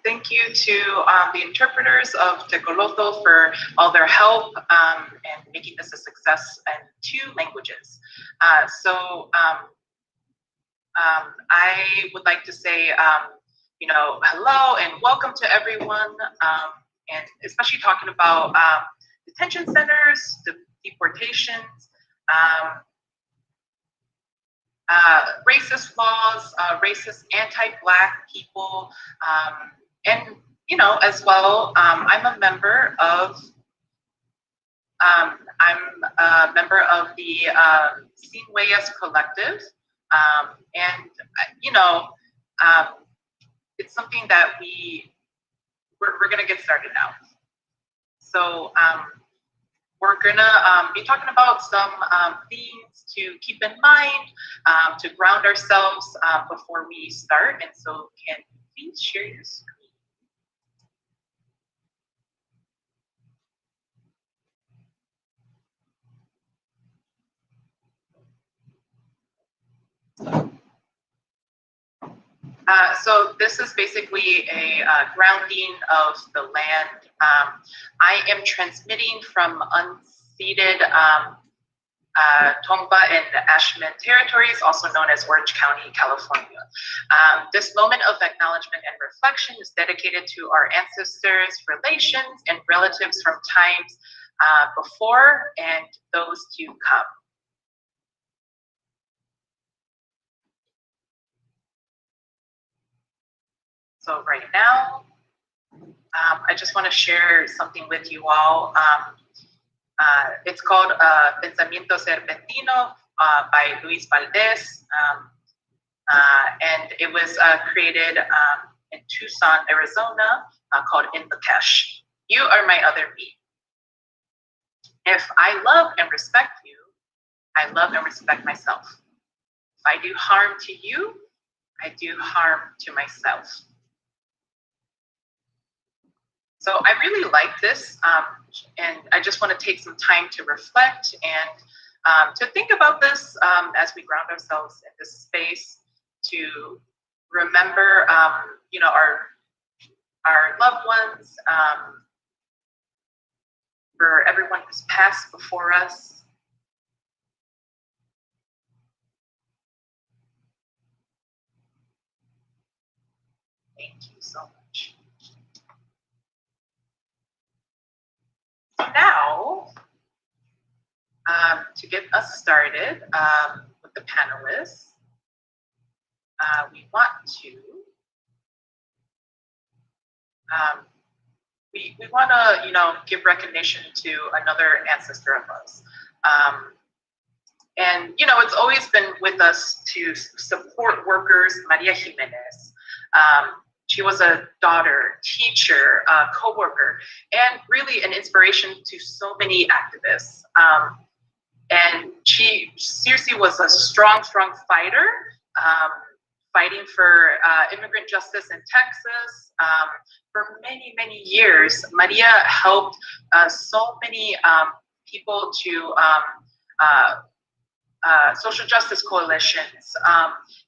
Thank you to the interpreters of Tecoloto for all their help and making this a success in 2 languages. I would like to say, hello and welcome to everyone, and especially talking about detention centers, deportations, racist laws, racist anti-Black people, and as well, I'm a member of the Sin Huellas collective, and it's something that we're gonna get started now. So we're gonna be talking about some themes to keep in mind, to ground ourselves before we start. And so can you please share your screen? So this is basically a grounding of the land. I am transmitting from unceded Tongva and Ashman territories, also known as Orange County, California. This moment of acknowledgement and reflection is dedicated to our ancestors, relations, and relatives from times before and those to come. So right now, I just want to share something with you all. It's called Pensamiento Serpentino by Luis Valdez, and it was created in Tucson, Arizona, called In the Cash. You are my other me. If I love and respect you, I love and respect myself. If I do harm to you, I do harm to myself. So I really like this, and I just want to take some time to reflect and to think about this as we ground ourselves in this space, to remember, our loved ones, for everyone who's passed before us. Thank you so much. So now, to get us started with the panelists, we want to we want to give recognition to another ancestor of us, and it's always been with us to support workers. Maria Jimenez. She was a daughter, teacher, co-worker, and really an inspiration to so many activists. And she seriously was a strong fighter, fighting for immigrant justice in Texas. For many years, Maria helped so many people to social justice coalitions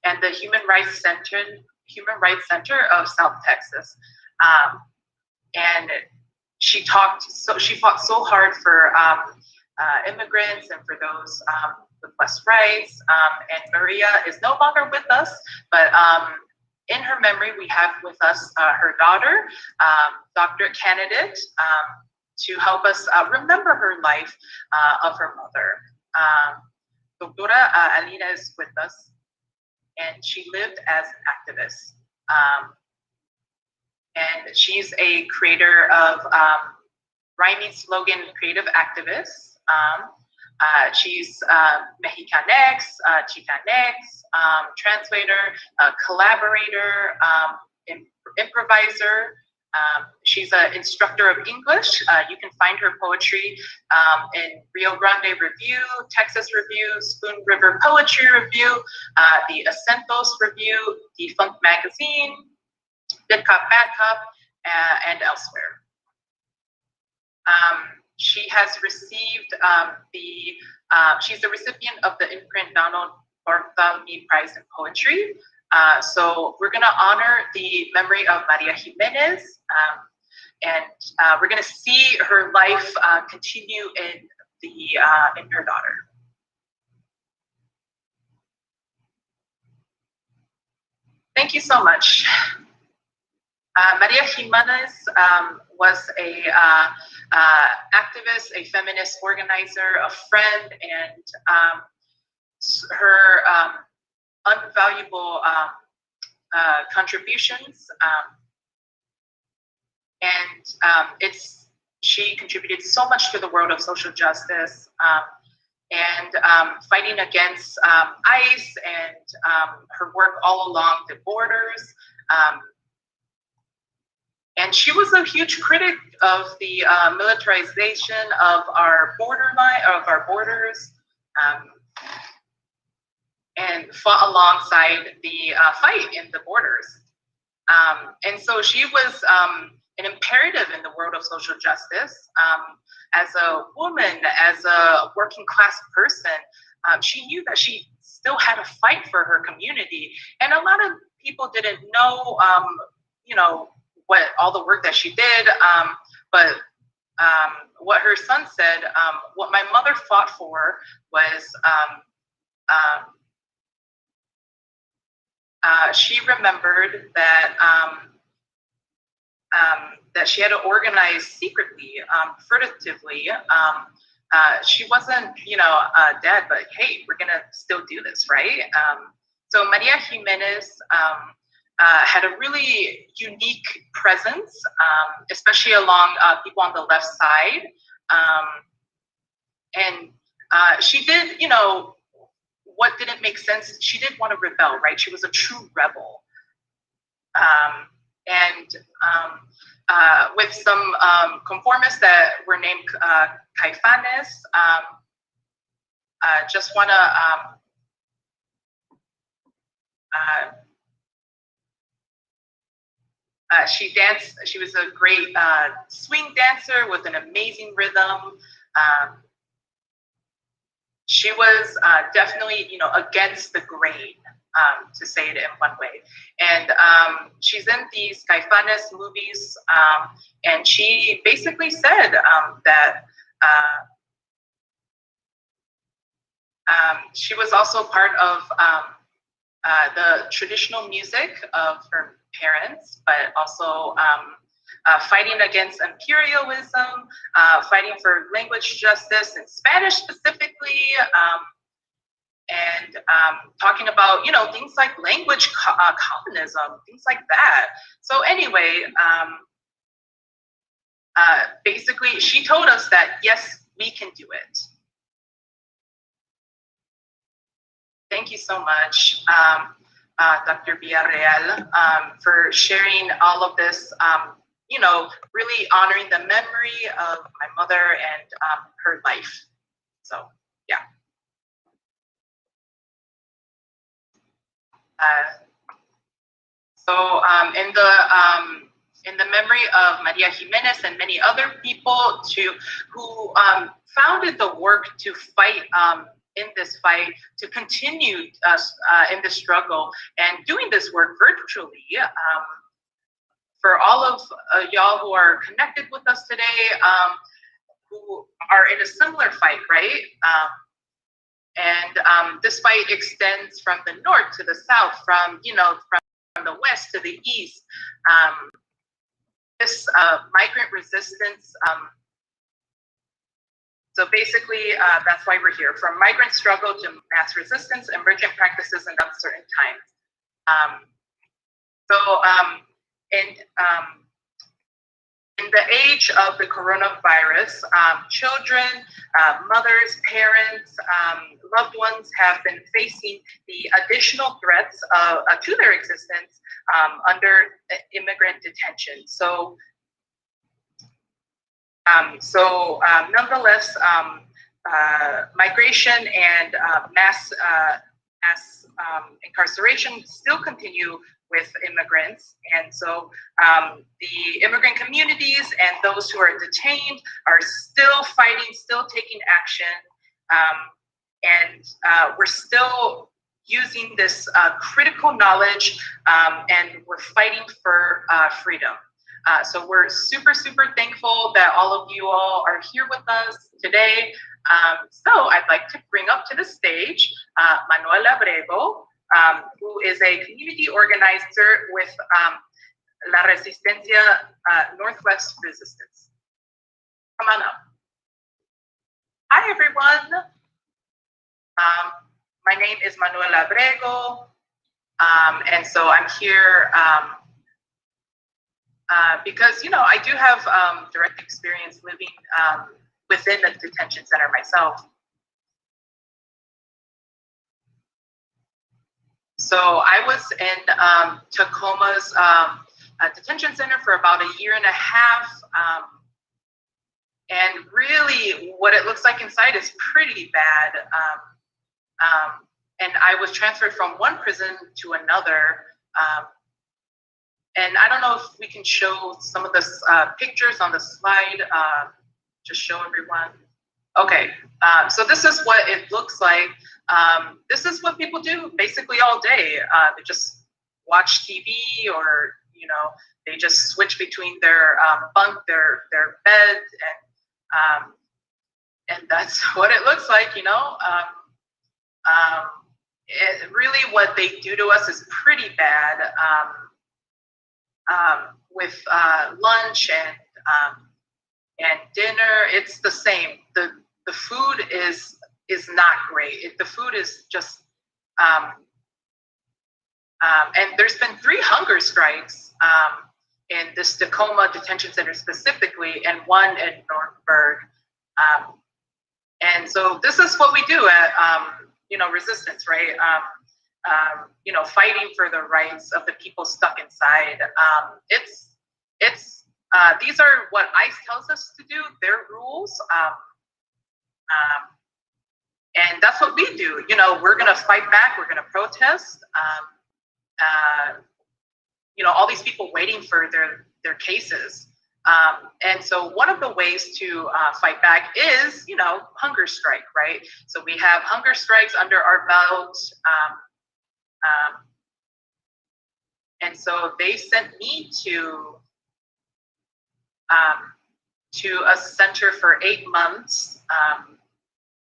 and the Human Rights Center of South Texas, and she fought so hard for immigrants and for those with less rights. And Maria is no longer with us, but in her memory, we have with us her daughter, Dr. Candidate, to help us remember her life of her mother. Doctora Alina is with us, and she lived as an activist. And she's a creator of rhyming slogan creative activist. She's Mexicanex, Chicanex, translator, collaborator, improviser. She's an instructor of English. You can find her poetry in Rio Grande Review, Texas Review, Spoon River Poetry Review, the Acentos Review, Defunct Magazine, Good Cop, Bad Cop, and elsewhere. She has received she's the recipient of the imprint Donald Bartholomew Prize in Poetry. So we're gonna honor the memory of Maria Jimenez, and we're gonna see her life continue in her daughter. Thank you so much. Maria Jimenez was a activist, a feminist organizer, a friend, and her unvaluable contributions. She contributed so much to the world of social justice and fighting against ICE and her work all along the borders. And she was a huge critic of the militarization of our borders, and fought alongside the fight in the borders. And so she was an imperative in the world of social justice. As a woman, as a working class person, she knew that she still had to fight for her community. And a lot of people didn't know, what all the work that she did, but what her son said, what my mother fought for was she remembered that that she had to organize secretly, furtively. She wasn't, dead, but hey, we're gonna still do this, right? So Maria Jimenez had a really unique presence, especially along people on the left side. And she did, what didn't make sense, she did want to rebel, right? She was a true rebel. With some conformists that were named Caifanes, just want to she danced. She was a great swing dancer with an amazing rhythm. She was definitely, against the grain, to say it in one way. And she's in these Caifanes movies, and she basically said that she was also part of the traditional music of her parents, but also fighting against imperialism, fighting for language justice in Spanish specifically, and talking about, things like language communism, things like that. So anyway, basically, she told us that, yes, we can do it. Thank you so much, Dr. Villarreal, for sharing all of this, really honoring the memory of my mother and her life. So, yeah. In the memory of Maria Jimenez and many other people who founded the work to fight in this fight, to continue in this struggle and doing this work virtually. For all of y'all who are connected with us today, who are in a similar fight, right? And this fight extends from the north to the south, from the west to the east. This migrant resistance. So basically, that's why we're here. From migrant struggle to mass resistance, emergent practices in uncertain times. In the age of the coronavirus, children, mothers, parents, loved ones have been facing the additional threats to their existence under immigrant detention. So nonetheless, migration and mass incarceration still continue with immigrants. And so the immigrant communities and those who are detained are still fighting, still taking action. And we're still using this critical knowledge, and we're fighting for freedom. So we're super, super thankful that all of you all are here with us today. So I'd like to bring up to the stage Manoa Labrevo, who is a community organizer with La Resistencia, Northwest Resistance. Come on up. Hi, everyone. My name is Manoa Labrevo, and so I'm here because, you know, I do have direct experience living within the detention center myself. So I was in Tacoma's detention center for about a year and a half. And really what it looks like inside is pretty bad. And I was transferred from one prison to another. And I don't know if we can show some of the pictures on the slide, just show everyone. Okay, so this is what it looks like. This is what people do basically all day. They just watch TV, or, you know, they just switch between their bunk, their bed, and that's what it looks like, you know. Really what they do to us is pretty bad, with lunch and dinner. It's the same. The food is not great. The food is just, and there's been 3 hunger strikes in this Tacoma detention center specifically, and 1 in Northburg. And so this is what we do at, you know, Resistance, right? You know, fighting for the rights of the people stuck inside. These are what ICE tells us to do, their rules. And that's what we do. You know, we're going to fight back. We're going to protest. You know, all these people waiting for their cases. And so one of the ways to fight back is, you know, hunger strike, right? So we have hunger strikes under our belt. And so they sent me to a center for 8 months.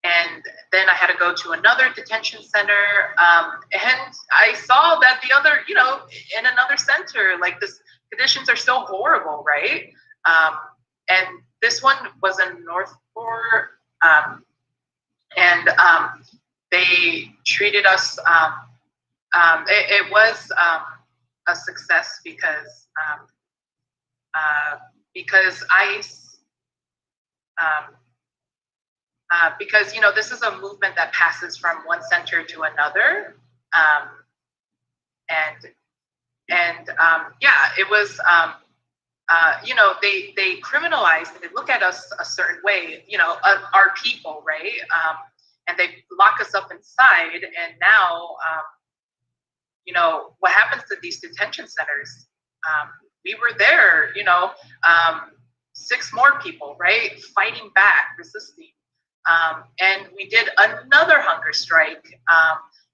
And then I had to go to another detention center. And I saw that the other, you know, in another center, like, this conditions are so horrible, right? And this one was in Northport. And they treated us, it was a success because ICE, because, you know, this is a movement that passes from one center to another. Yeah, it was, you know, they criminalized, they look at us a certain way, you know, our people, right? And they lock us up inside. And now, you know, what happens to these detention centers? We were there, you know, 6 more people, right? Fighting back, resisting. And we did another hunger strike,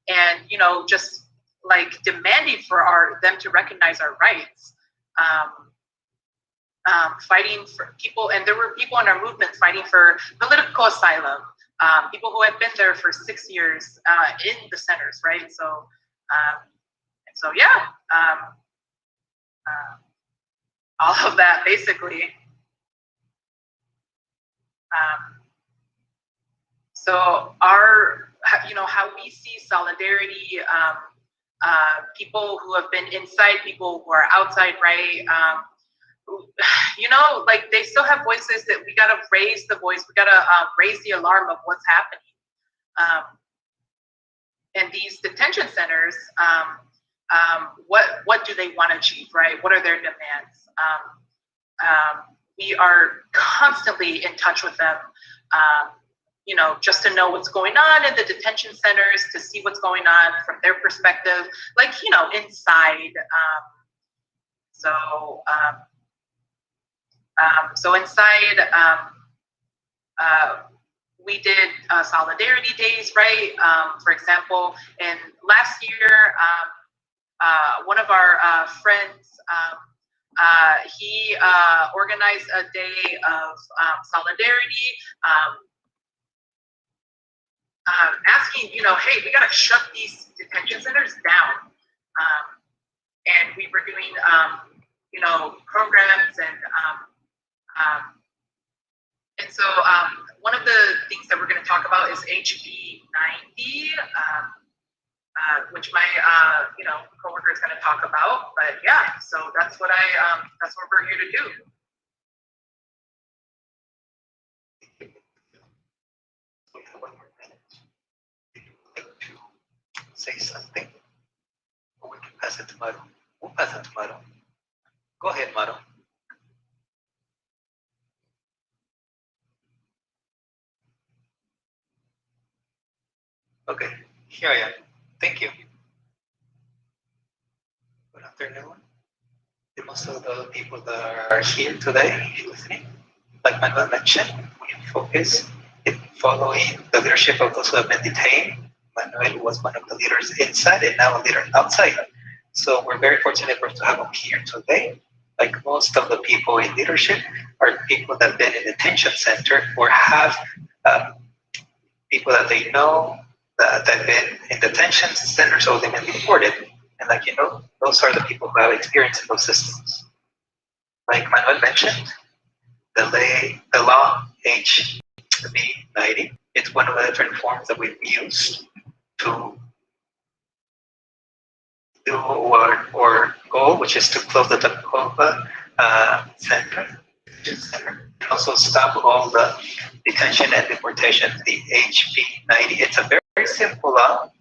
and, you know, just like demanding for them to recognize our rights, fighting for people. And there were people in our movement fighting for political asylum, people who had been there for 6 years in the centers, right? So, yeah, all of that basically. So you know, how we see solidarity, people who have been inside, people who are outside, right? You know, like, they still have voices that we gotta raise the voice. We gotta raise the alarm of what's happening. And these detention centers, what do they want to achieve, right? What are their demands? We are constantly in touch with them, you know, just to know what's going on in the detention centers, to see what's going on from their perspective, like, you know, inside. So inside, we did solidarity days, right? For example, in last year, one of our friends, he organized a day of solidarity, asking, hey, we gotta shut these detention centers down. And we were doing, programs and so one of the things that we're going to talk about is HB 90, which my coworker is going to talk about. But yeah, so that's what we're here to do. Say something, or we can pass it to Maru. We'll pass it to Maru. Go ahead, Maru. Okay, here I am. Thank you. Good afternoon. Most of the people that are here today listening, like Manuel mentioned, we focus in following the leadership of those who have been detained. Manuel was one of the leaders inside and now a leader outside. So we're very fortunate to have him here today. Like most of the people in leadership are people that have been in the detention center or have people that they know that have been in detention centers or they've been deported. And those are the people who have experience in those systems. Like Manuel mentioned, the law HB 90, it's one of the different forms that we've used to do our goal, which is to close the Tacoma center, and also stop all the detention and deportation. The HB 90, it's a very, very simple law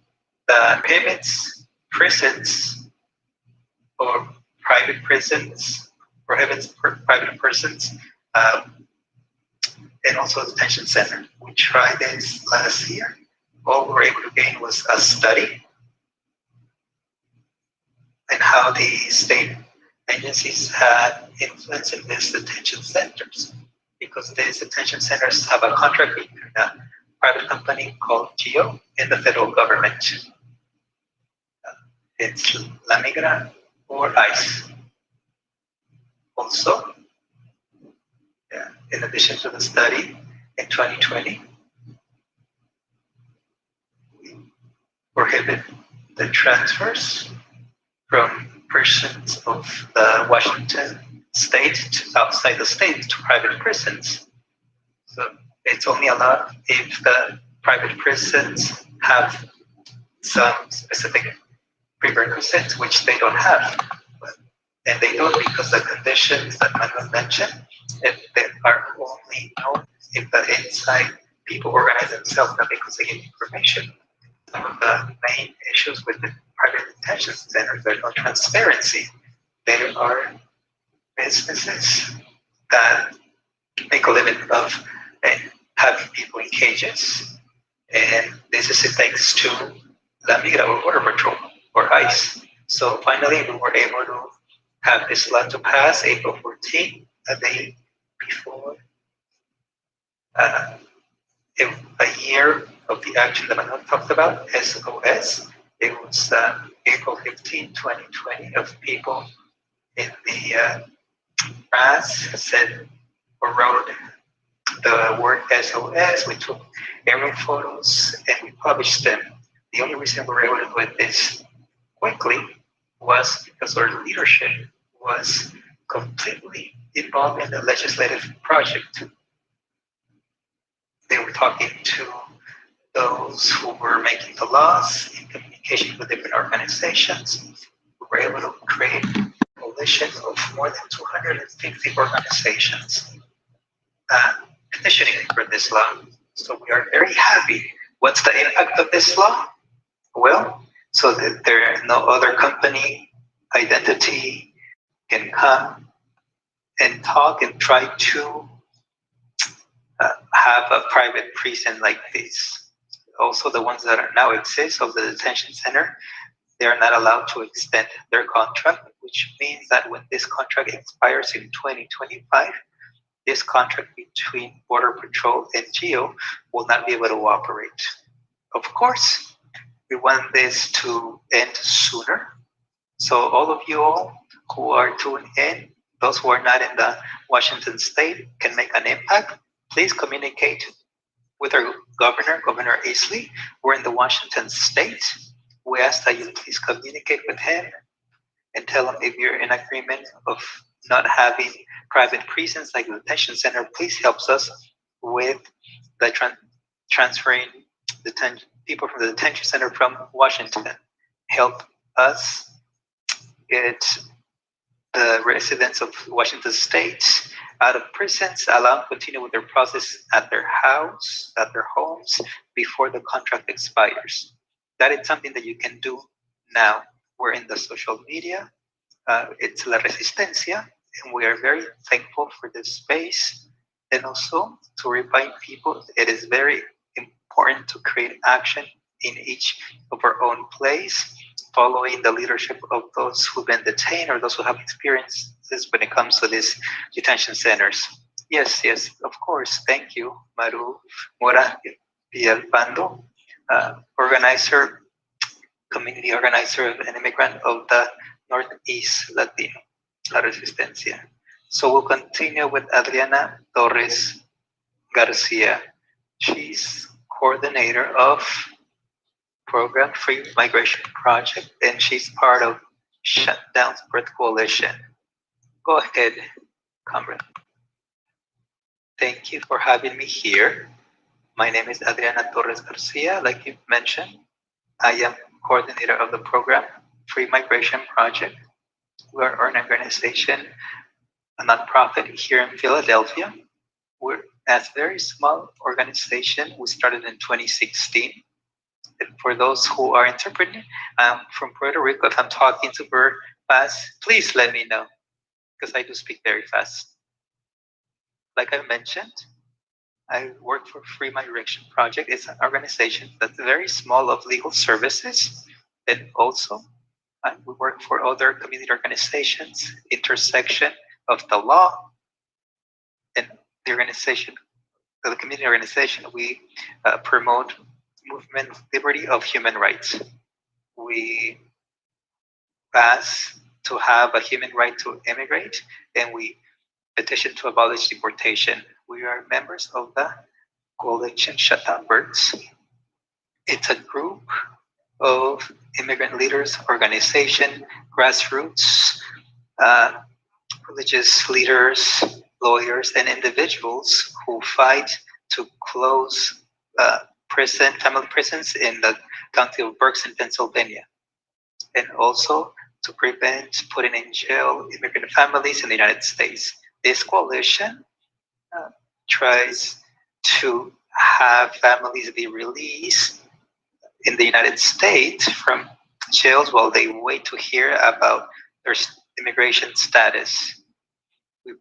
that prohibits prisons or private prisons, prohibits private persons, and also a detention center. We tried this last year. All we were able to gain was a study and how the state agencies had influence in these detention centers, because these detention centers have a contract between a private company called GEO and the federal government. It's Migrant or ICE. Also, in addition to the study, in 2020, we prohibit the transfers from persons of the Washington state to outside the state to private prisons. So it's only allowed if the private prisons have some specific prerequisites which they don't have. And they don't because the conditions that Manuel mentioned, if they are only known if the inside people organize themselves, not because they get information. Some of the main issues with the private detention centers, there's no transparency. There are businesses that make a living of having people in cages, and this is thanks to La Migra or Border Patrol or ICE. So finally, we were able to have this law to pass April 14th, a day before a year of the action that Manuel talked about, SOS. It was April 15, 2020, of people in the press said or wrote the word SOS. We took aerial photos and we published them. The only reason we were able to do this quickly was because our leadership was completely involved in the legislative project. They were talking to those who were making the laws in communication with different organizations. We were able to create a coalition of more than 250 organizations petitioning for this law. So we are very happy. What's the impact of this law? Well, so that there no other company identity can come and talk and try to have a private prison like this. Also, the ones that are now exist of the detention center, they are not allowed to extend their contract, which means that when this contract expires in 2025, this contract between Border Patrol and GEO will not be able to operate. Of course, we want this to end sooner. So all of you all who are tuned in, those who are not in the Washington state, can make an impact. Please communicate with our governor, Governor Easley. We're in the Washington state. We ask that you please communicate with him and tell him if you're in agreement of not having private prisons like the detention center. Please help us with the transferring people from the detention center from Washington. Help us get the residents of Washington state out of prisons, allow them to continue with their process at their house, at their homes, before the contract expires. That is something that you can do now. We're in the social media. It's La Resistencia, and we are very thankful for this space. And also to remind people, it is very important to create action in each of our own place, following the leadership of those who've been detained or those who have experiences when it comes to these detention centers. Yes, of course. Thank you, Maru, Mora, Villalpando, community organizer and immigrant of the Northeast Latino, La Resistencia. So we'll continue with Adriana Torres Garcia. She's coordinator of Program Free Migration Project, and she's part of Shutdown Birth Coalition. Go ahead, comrade. Thank you for having me here. My name is Adriana Torres Garcia. Like you mentioned, I am coordinator of the Program Free Migration Project. We are an organization, a nonprofit here in Philadelphia. We're a very small organization. We started in 2016. And for those who are interpreting, I'm from Puerto Rico. If I'm talking super fast, please let me know, because I do speak very fast. Like I mentioned, I work for Free Migration Project. It's an organization that's very small of legal services. And also, we work for other community organizations, intersection of the law and the organization, the community organization. We promote movement liberty of human rights. We pass to have a human right to immigrate, and we petition to abolish deportation. We are members of the coalition Shutdown Births. It's a group of immigrant leaders, organization, grassroots, religious leaders, lawyers, and individuals who fight to close family prisons in the county of Berks in Pennsylvania, and also to prevent putting in jail immigrant families in the United States. This coalition tries to have families be released in the United States from jails while they wait to hear about their immigration status. We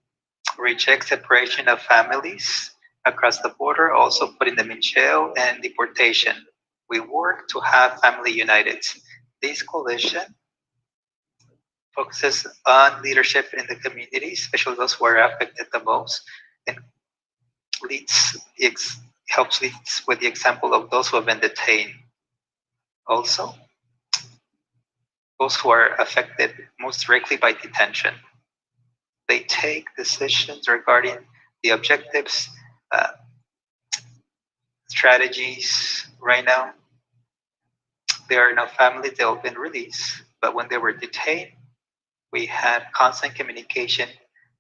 reject separation of families across the border, also putting them in jail and deportation. We work to have family united. This coalition focuses on leadership in the community, especially those who are affected the most, and helps lead with the example of those who have been detained. Also, those who are affected most directly by detention. They take decisions regarding the objectives, strategies. Right now, there are no families that have been released, but when they were detained, we had constant communication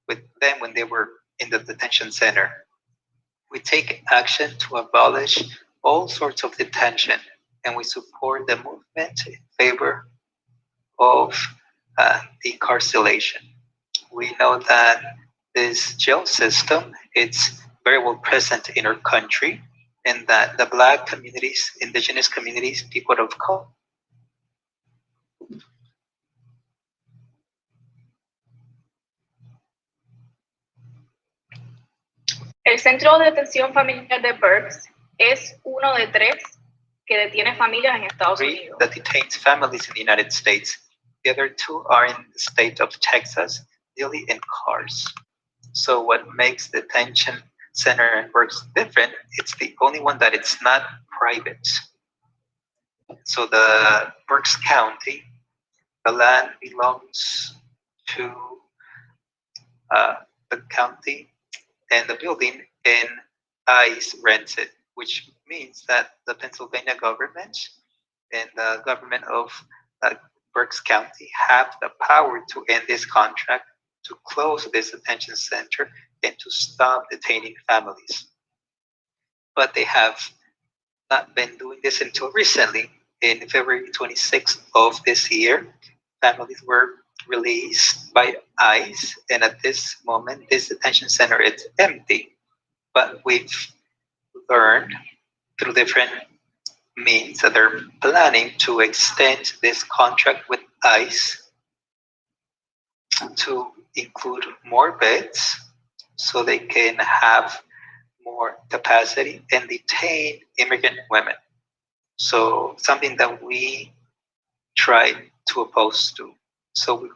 with them when they were in the detention center. We take action to abolish all sorts of detention, and we support the movement in favor of decarceration. We know that this jail system is very well present in our country, and that the Black communities, indigenous communities, people of color, El Centro de Detención Familiar de Berks es uno de 3 que detiene familias en Estados Unidos. that detains families in the United States. The other 2 are in the state of Texas, Dilley and Cars. So what makes the detention center in Berks different, it's the only one that it's not private. So the Berks County, the land belongs to the county, and the building in ICE rents it, which means that the Pennsylvania government and the government of Berks County have the power to end this contract, to close this detention center, and to stop detaining families. But they have not been doing this until recently. In February 26th of this year, families were released by ICE, and at this moment, this detention center is empty. But we've learned through different means that they're planning to extend this contract with ICE to include more beds so they can have more capacity and detain immigrant women. So something that we tried to oppose to. So we're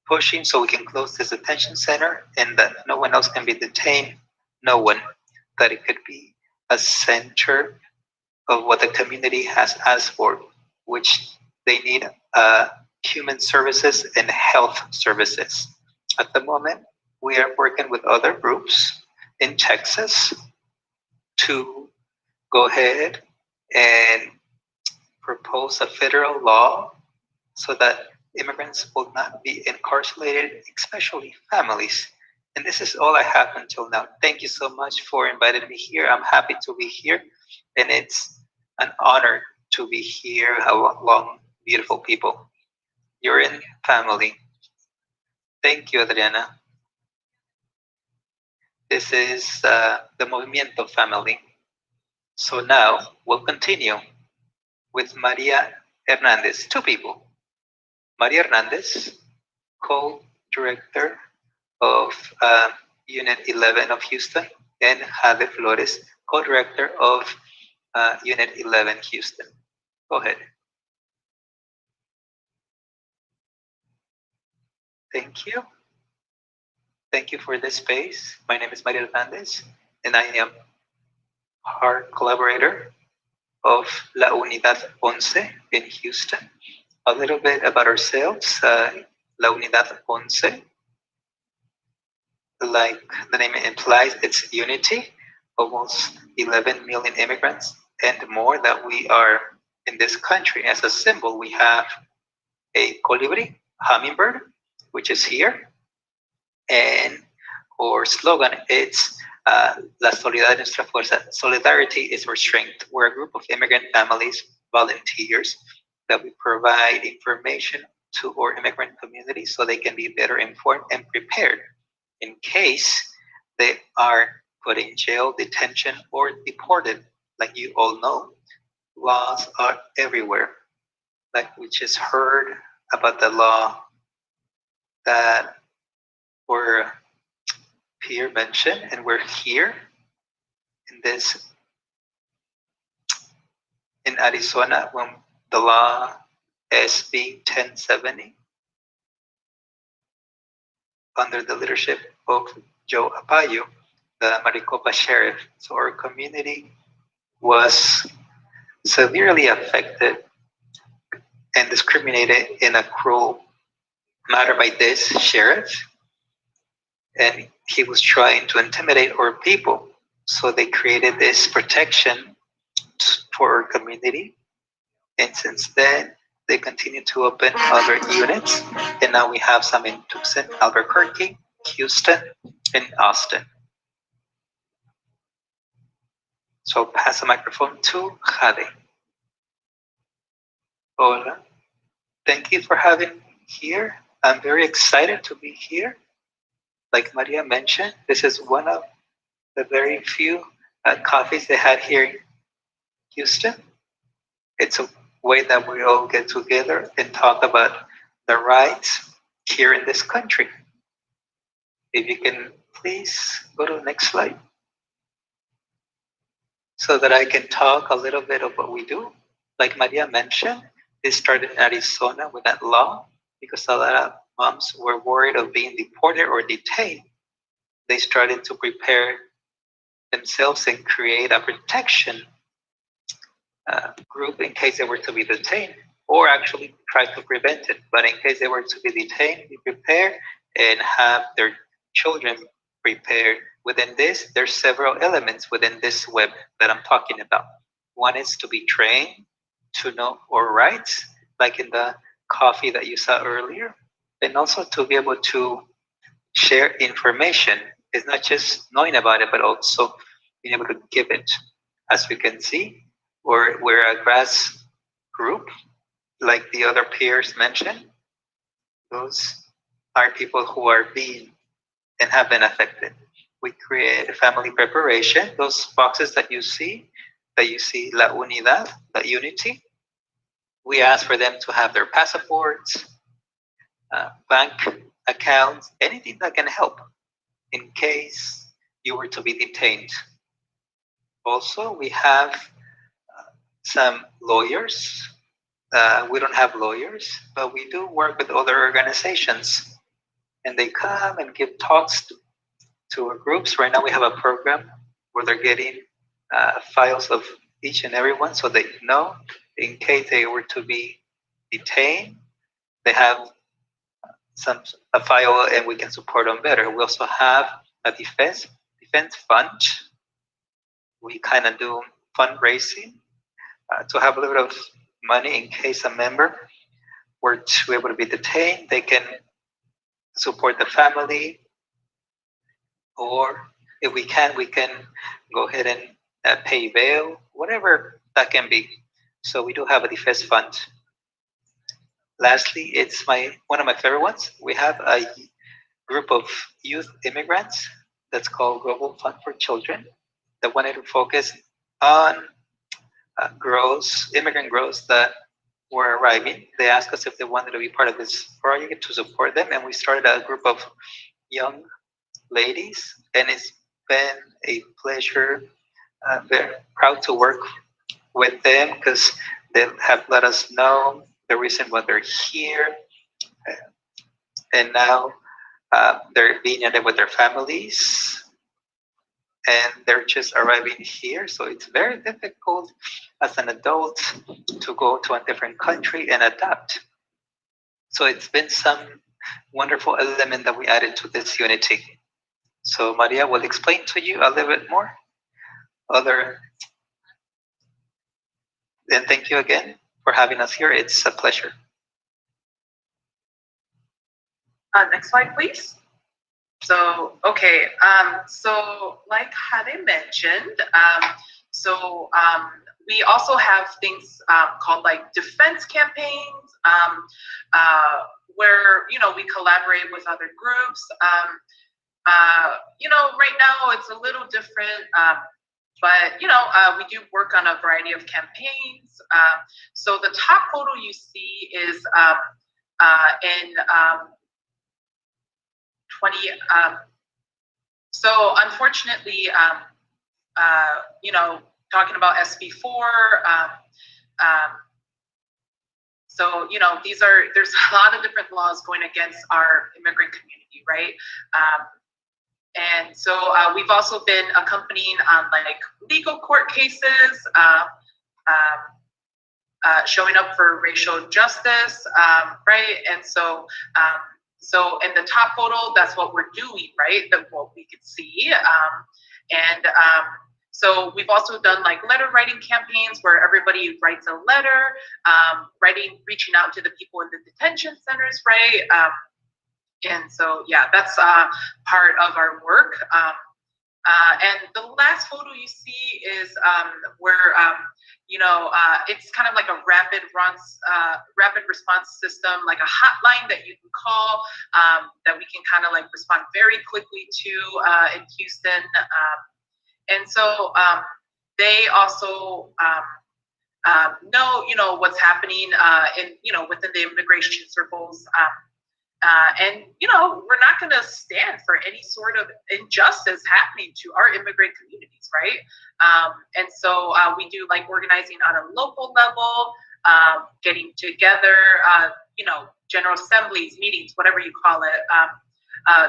pushing so we can close this detention center and that no one else can be detained, no one, that it could be a center of what the community has asked for, which they need human services and health services. At the moment, we are working with other groups in Texas to go ahead and propose a federal law so that immigrants will not be incarcerated, especially families. And this is all I have until now. Thank you so much for inviting me here. I'm happy to be here, and it's an honor to be here along beautiful people. You're in family. Thank you, Adriana. This is the Movimiento family. So now we'll continue with Maria Hernandez, two people. Maria Hernandez, co-director of Unit 11 of Houston, and Jade Flores, co-director of Unit 11 Houston. Go ahead. Thank you. Thank you for this space. My name is Maria Hernandez, and I am our collaborator of La Unidad 11 in Houston. A little bit about ourselves. La Unidad 11, like the name implies, it's unity. Almost 11 million immigrants and more that we are in this country. As a symbol, we have a colibri, hummingbird, which is here. And our slogan, it's La Solidaridad es nuestra fuerza. Solidarity is our strength. We're a group of immigrant families, volunteers, that we provide information to our immigrant community so they can be better informed and prepared in case they are put in jail, detention, or deported. Like you all know, laws are everywhere. Like we just heard about the law that our peer mentioned, and we're here in this in Arizona when the law SB 1070 under the leadership of Joe Arpaio, the Maricopa sheriff. So our community was severely affected and discriminated in a cruel manner by this sheriff. And he was trying to intimidate our people. So they created this protection for our community. And since then, they continue to open other units. And now we have some in Tucson, Albuquerque, Houston, and Austin. So I'll pass the microphone to Jade. Hola. Thank you for having me here. I'm very excited to be here. Like Maria mentioned, this is one of the very few coffees they had here in Houston. It's a way that we all get together and talk about the rights here in this country. If you can please go to the next slide so that I can talk a little bit of what we do. Like Maria mentioned, this started in Arizona with that law because a lot of moms were worried of being deported or detained. they started to prepare themselves and create a protection group in case they were to be detained, or actually try to prevent it. But in case they were to be detained, be prepared and have their children prepared. Within this, there's several elements within this web that I'm talking about. One is to be trained to know our rights, like in the coffee that you saw earlier, and also to be able to share information. It's not just knowing about it, but also being able to give it. As we can see, we're a grass group, like the other peers mentioned. Those are people who are being and have been affected. We create family preparation. Those boxes that you see La Unidad, the unity. We ask for them to have their passports, bank accounts, anything that can help in case you were to be detained. Also, we have some lawyers. We don't have lawyers, but we do work with other organizations, and they come and give talks to our groups. Right now, we have a program where they're getting files of each and every one, so they know in case they were to be detained, they have a file, and we can support them better. We also have a defense fund. We kind of do fundraising to have a little bit of money in case a member were to be able to be detained. They can support the family, or if we can go ahead and pay bail, whatever that can be. So we do have a defense fund. Lastly, it's one of my favorite ones. We have a group of youth immigrants that's called Global Fund for Children that wanted to focus on immigrant girls that were arriving. They asked us if they wanted to be part of this project to support them, and we started a group of young ladies, and it's been a pleasure. Very proud to work with them because they have let us know the reason why they're here, and now they're being united with their families, and they're just arriving here. So it's very difficult as an adult to go to a different country and adapt. So it's been some wonderful element that we added to this unity. So Maria will explain to you a little bit more. And thank you again for having us here. It's a pleasure. Next slide, please. So, okay, so like Hade mentioned, we also have things called like defense campaigns, where, we collaborate with other groups. Right now it's a little different, but, we do work on a variety of campaigns. So the top photo you see is in 20. So unfortunately, talking about SB4, so, there's a lot of different laws going against our immigrant community, right? And so we've also been accompanying on like legal court cases, showing up for racial justice, right? And so in the top photo, that's what we're doing, right? That's what we can see. So we've also done like letter writing campaigns where everybody writes a letter, reaching out to the people in the detention centers, right? And so, yeah, that's part of our work. And the last photo you see is where, it's kind of like a rapid response system, like a hotline that you can call, that we can kind of like respond very quickly to in Houston. And so they also know, what's happening within the immigration circles. And, we're not going to stand for any sort of injustice happening to our immigrant communities, right? And so we do like organizing on a local level, getting together, general assemblies, meetings, whatever you call it,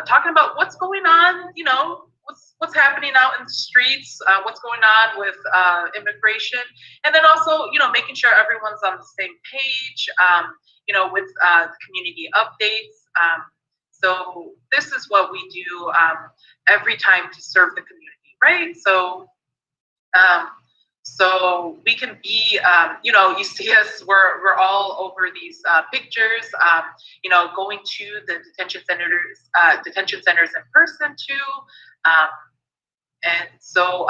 talking about what's going on, you know, what's happening out in the streets, what's going on with immigration, and then also, you know, making sure everyone's on the same page, you know, with community updates. So this is what we do every time to serve the community, right? So so we can be, you know, you see us, we're all over these pictures, you know, going to the detention centers in person too. And so,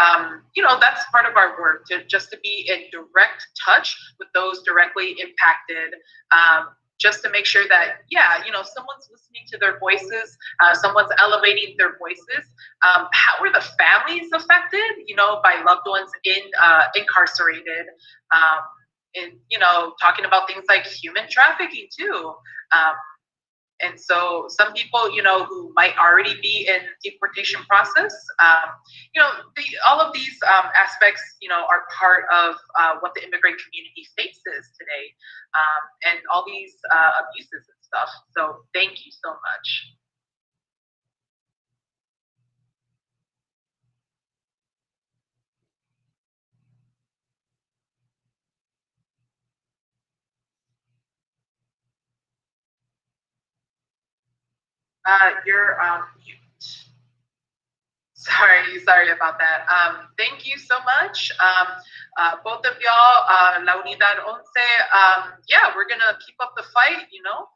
you know, that's part of our work, just to be in direct touch with those directly impacted, just to make sure that, yeah, you know, someone's listening to their voices, someone's elevating their voices. How are the families affected, you know, by loved ones incarcerated? And, you know, talking about things like human trafficking too. And so some people, you know, who might already be in deportation process, you know, all of these aspects, you know, are part of what the immigrant community faces today, and all these abuses and stuff. So thank you so much. You're mute. Sorry about that. Thank you so much. Both of y'all, La Unidad Once, yeah, we're gonna keep up the fight, you know.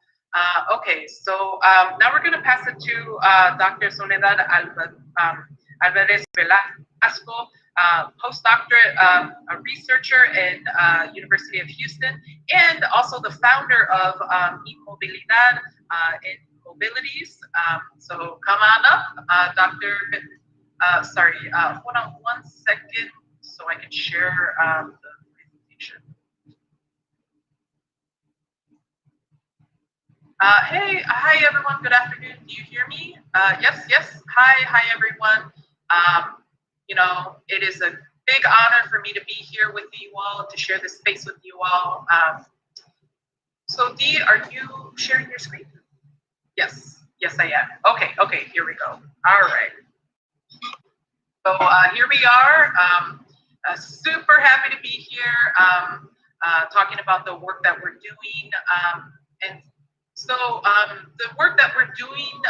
Okay, so now we're gonna pass it to Dr. Soledad Alvarez Velasco, postdoctorate, a researcher in University of Houston, and also the founder of Inmovilidad and Mobilities. So come on up, Dr. Hold on 1 second so I can share the presentation. Hi everyone, good afternoon. Do you hear me? Yes. Hi everyone. You know, it is a big honor for me to be here with you all, to share this space with you all. So Dee, are you sharing your screen? Yes, I am. Okay, here we go. All right. So here we are. Super happy to be here, talking about the work that we're doing. And so the work that we're doing,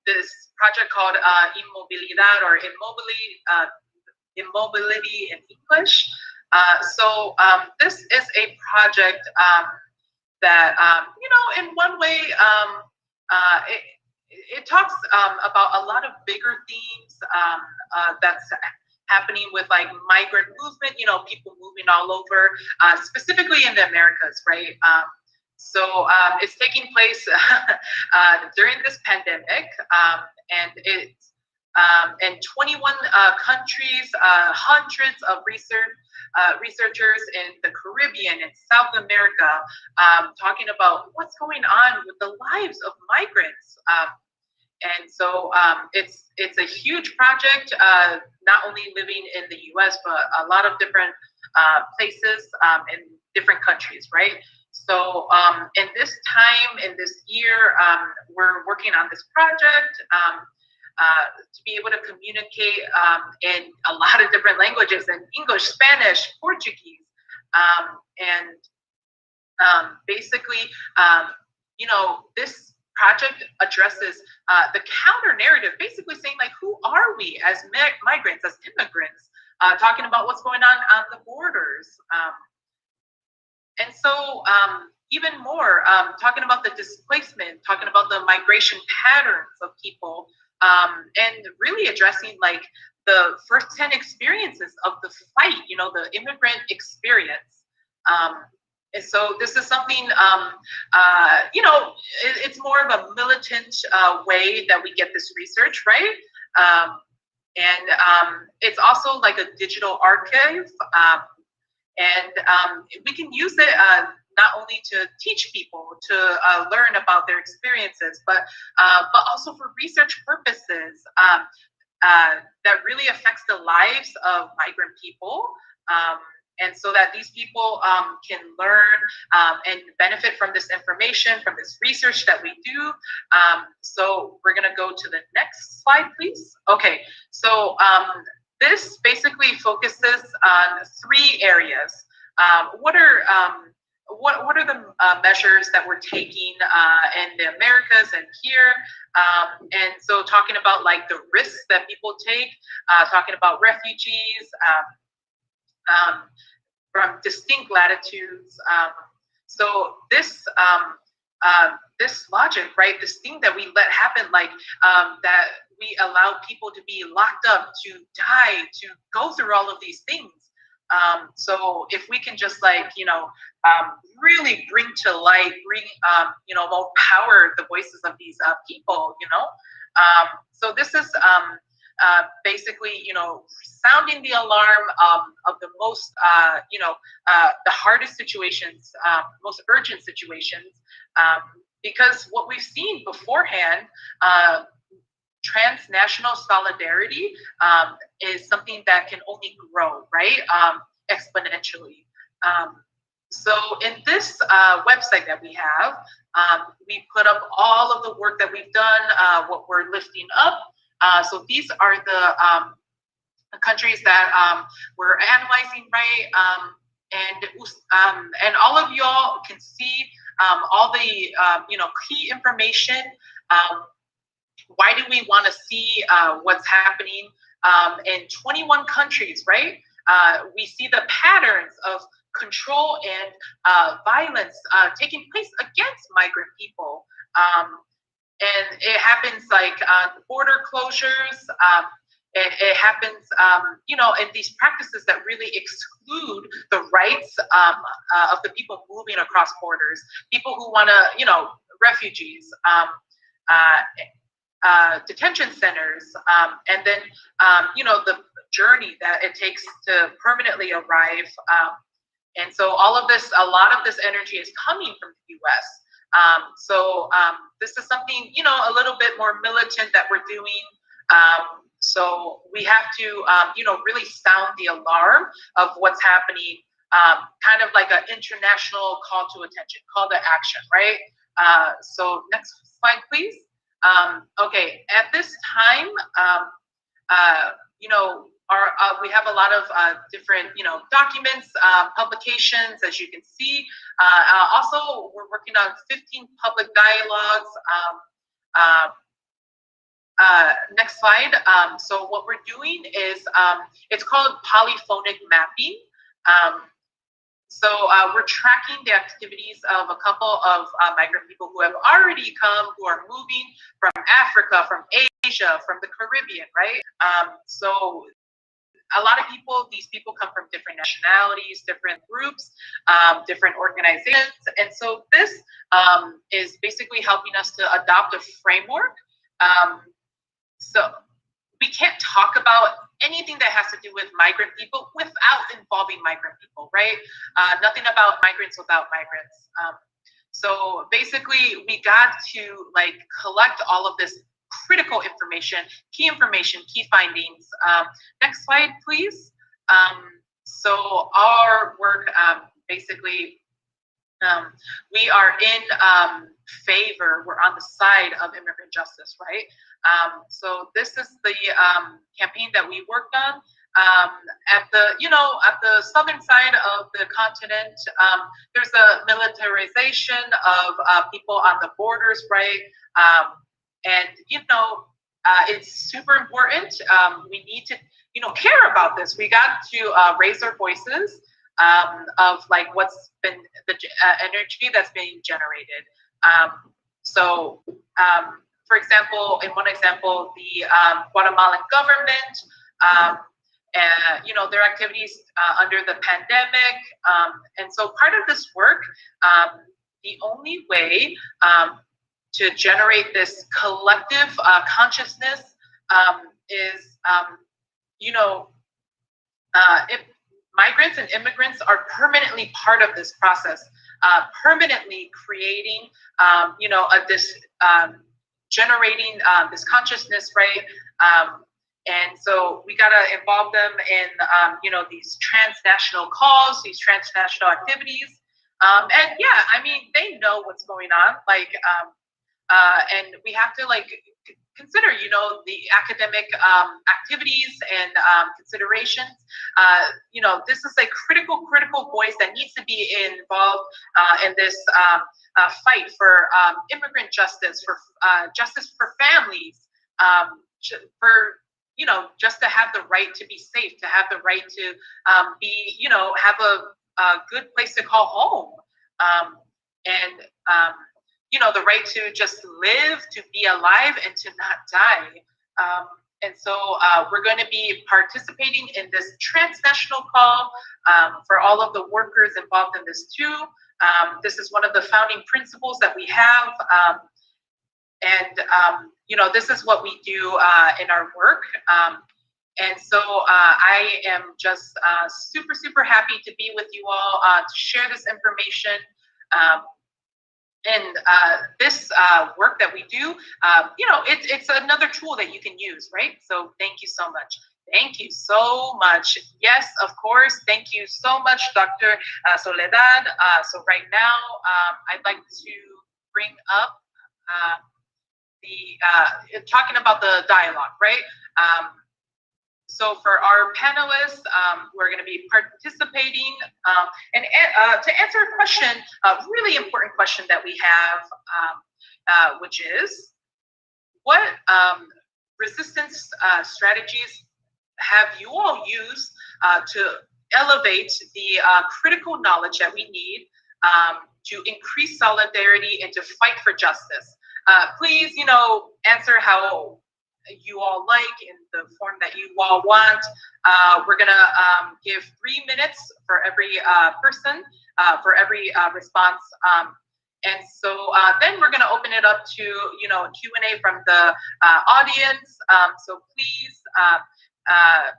this project called Inmovilidad, or Immobility in English. So this is a project that, you know, in one way, it talks about a lot of bigger themes that's happening with like migrant movement, you know, people moving all over, specifically in the Americas, right? So it's taking place during this pandemic, and it's in 21 countries, hundreds of researchers in the Caribbean and South America, talking about what's going on with the lives of migrants. And so it's a huge project, not only living in the US, but a lot of different places in different countries, right? So in this time, in this year, we're working on this project to be able to communicate in a lot of different languages, in English, Spanish, Portuguese, and basically, you know, this project addresses the counter narrative, basically saying like, who are we as migrants, as immigrants, talking about what's going on the borders. And so even more, talking about the displacement, talking about the migration patterns of people, and really addressing like the first-hand experiences of the fight, you know, the immigrant experience. And so this is something, you know, it's more of a militant way that we get this research, right? And it's also like a digital archive, and we can use it not only to teach people to learn about their experiences, but also for research purposes that really affects the lives of migrant people. And so that these people can learn and benefit from this information, from this research that we do. So we're gonna go to the next slide, please. Okay, so this basically focuses on 3 areas. What are the measures that we're taking in the Americas and here? And so talking about like the risks that people take, talking about refugees, from distinct latitudes. So this this logic, right? This thing that we let happen, like that we allow people to be locked up, to die, to go through all of these things. So if we can just like, really bring to light, more power the voices of these people, so this is basically, sounding the alarm of the most, the hardest situations, most urgent situations, because what we've seen beforehand, transnational solidarity is something that can only grow, right? Exponentially. So in this website that we have, we put up all of the work that we've done, what we're lifting up. So these are the countries that we're analyzing, right? And all of y'all can see all the key information. Why do we want to see what's happening in 21 countries, right? We see the patterns of control and violence taking place against migrant people. And it happens like border closures. It happens, in these practices that really exclude the rights of the people moving across borders, people who want to, refugees, detention centers, and then, the journey that it takes to permanently arrive. And so all of this, a lot of this energy is coming from the US. So this is something, a little bit more militant that we're doing. So we have to, really sound the alarm of what's happening, kind of like an international call to attention, call to action, right? So next slide, please. Okay, at this time, we have a lot of different, documents, publications, as you can see. Also, we're working on 15 public dialogues. Next slide. So what we're doing is, it's called polyphonic mapping. So we're tracking the activities of a couple of migrant people who have already come, who are moving from Africa, from Asia, from the Caribbean, right? So a lot of people, these people come from different nationalities, different groups, different organizations. And so this is basically helping us to adopt a framework. So we can't talk about anything that has to do with migrant people without involving migrant people, right? Nothing about migrants without migrants. So basically, we got to like collect all of this critical information, key findings. Next slide, please. So our work, basically, we are in favor, we're on the side of immigrant justice, right? So this is the campaign that we worked on. At the southern side of the continent, there's a militarization of people on the borders, right? And it's super important. We need to, care about this. We got to raise our voices of like what's been the energy that's being generated. For example, in one example, the Guatemalan government, their activities under the pandemic. And so part of this work, the only way to generate this collective consciousness is, if migrants and immigrants are permanently part of this process, permanently creating, generating this consciousness, right? And so we gotta involve them in, these transnational calls, these transnational activities. And yeah, I mean, they know what's going on. And we have to consider, the academic activities and considerations. This is a critical voice that needs to be involved in this fight for immigrant justice, for justice for families, for just to have the right to be safe, to have the right to have a good place to call home, and the right to just live, to be alive, and to not die. And so we're going to be participating in this transnational call for all of the workers involved in this too. This is one of the founding principles that we have. This is what we do in our work. And so I am just super happy to be with you all to share this information. And this work that we do, it's another tool that you can use, right? So thank you so much. Thank you so much. Yes, of course. Thank you so much, Dr. Soledad. So right now, I'd like to bring up talking about the dialogue, right? So for our panelists, we're going to be participating, and to answer a question, a really important question that we have, which is, what resistance strategies have you all used to elevate the critical knowledge that we need to increase solidarity and to fight for justice? Please, answer how you all like, in the form that you all want. We're gonna give 3 minutes for every person, for every response. And so then we're gonna open it up to, Q&A from the audience. So please,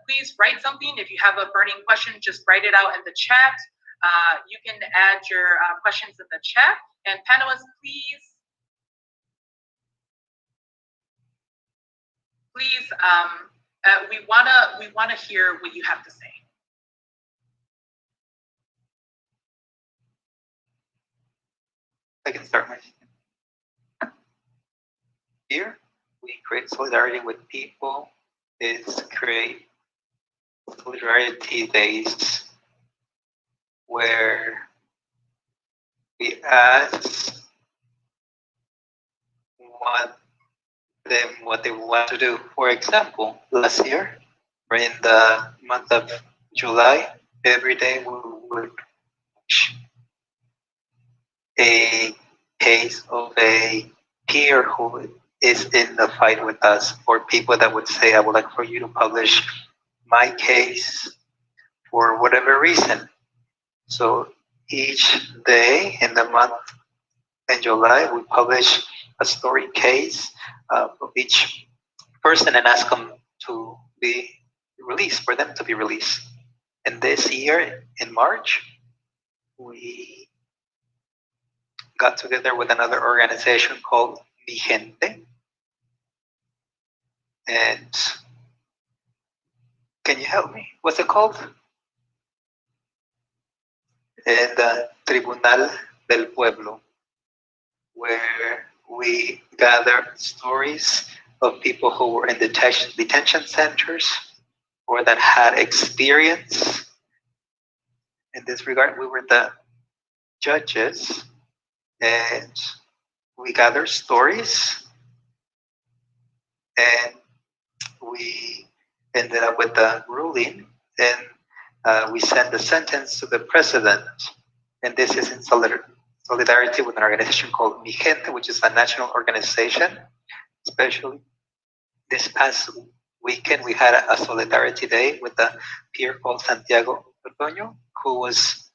please write something. If you have a burning question, just write it out in the chat. You can add your questions in the chat. And panelists, please, we wanna hear what you have to say. I can start my. Here, we create solidarity with people. Is create solidarity days where we ask what they want to do. For example, last year, or in the month of July, every day we would watch a case of a peer who is in the fight with us, or people that would say, I would like for you to publish my case for whatever reason. So each day in the month in July, we publish a story case of each person and ask them to be released, for them to be released. And this year in March, we got together with another organization called Migrant. And can you help me? What's it called? The Tribunal del Pueblo, where we gather stories of people who were in detention centers or that had experience. In this regard, we were the judges, and we gather stories, and we ended up with the ruling, and we send the sentence to the president. And this is in solidarity with an organization called Mi Gente, which is a national organization. Especially this past weekend, we had a solidarity day with a peer called Santiago Ordoño, who was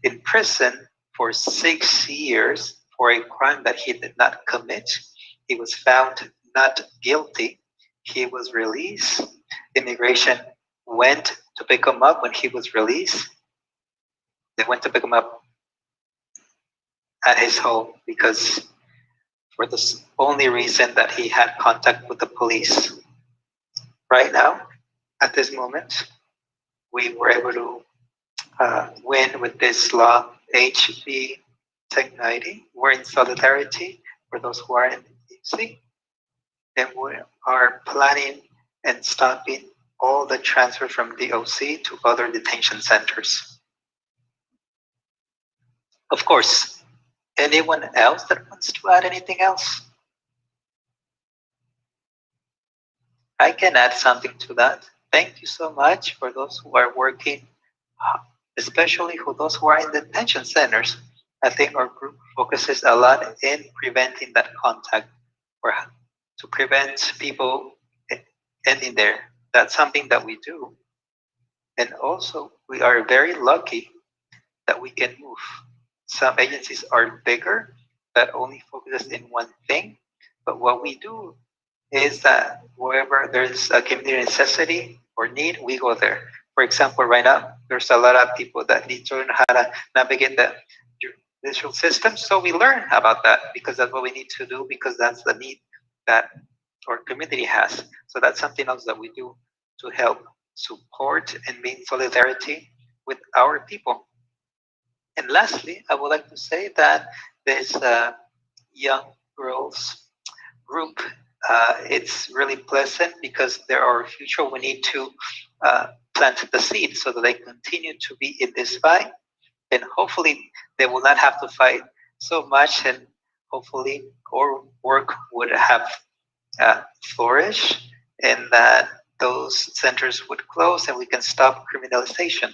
in prison for 6 years for a crime that he did not commit. He was found not guilty. He was released. Immigration went to pick him up when he was released. They went to pick him up at his home because for the only reason that he had contact with the police. Right now, at this moment, we were able to win with this law, HB 1090. We're in solidarity for those who are in the and we are planning and stopping all the transfer from DOC to other detention centers. Of course, anyone else that wants to add anything else? I can add something to that. Thank you so much for those who are working, especially for those who are in detention centers. I think our group focuses a lot in preventing that contact or to prevent people ending there. That's something that we do. And also, we are very lucky that we can move. Some agencies are bigger that only focuses in one thing, but what we do is that wherever there's a community necessity or need, we go there. For example, right now, there's a lot of people that need to learn how to navigate the judicial system, so we learn about that because that's what we need to do because that's the need that our community has. So that's something else that we do to help support and be in solidarity with our people. And lastly, I would like to say that this young girls group, it's really pleasant because they're our future. We need to plant the seed so that they continue to be in this fight. And hopefully they will not have to fight so much and hopefully our work would have flourish and that those centers would close and we can stop criminalization.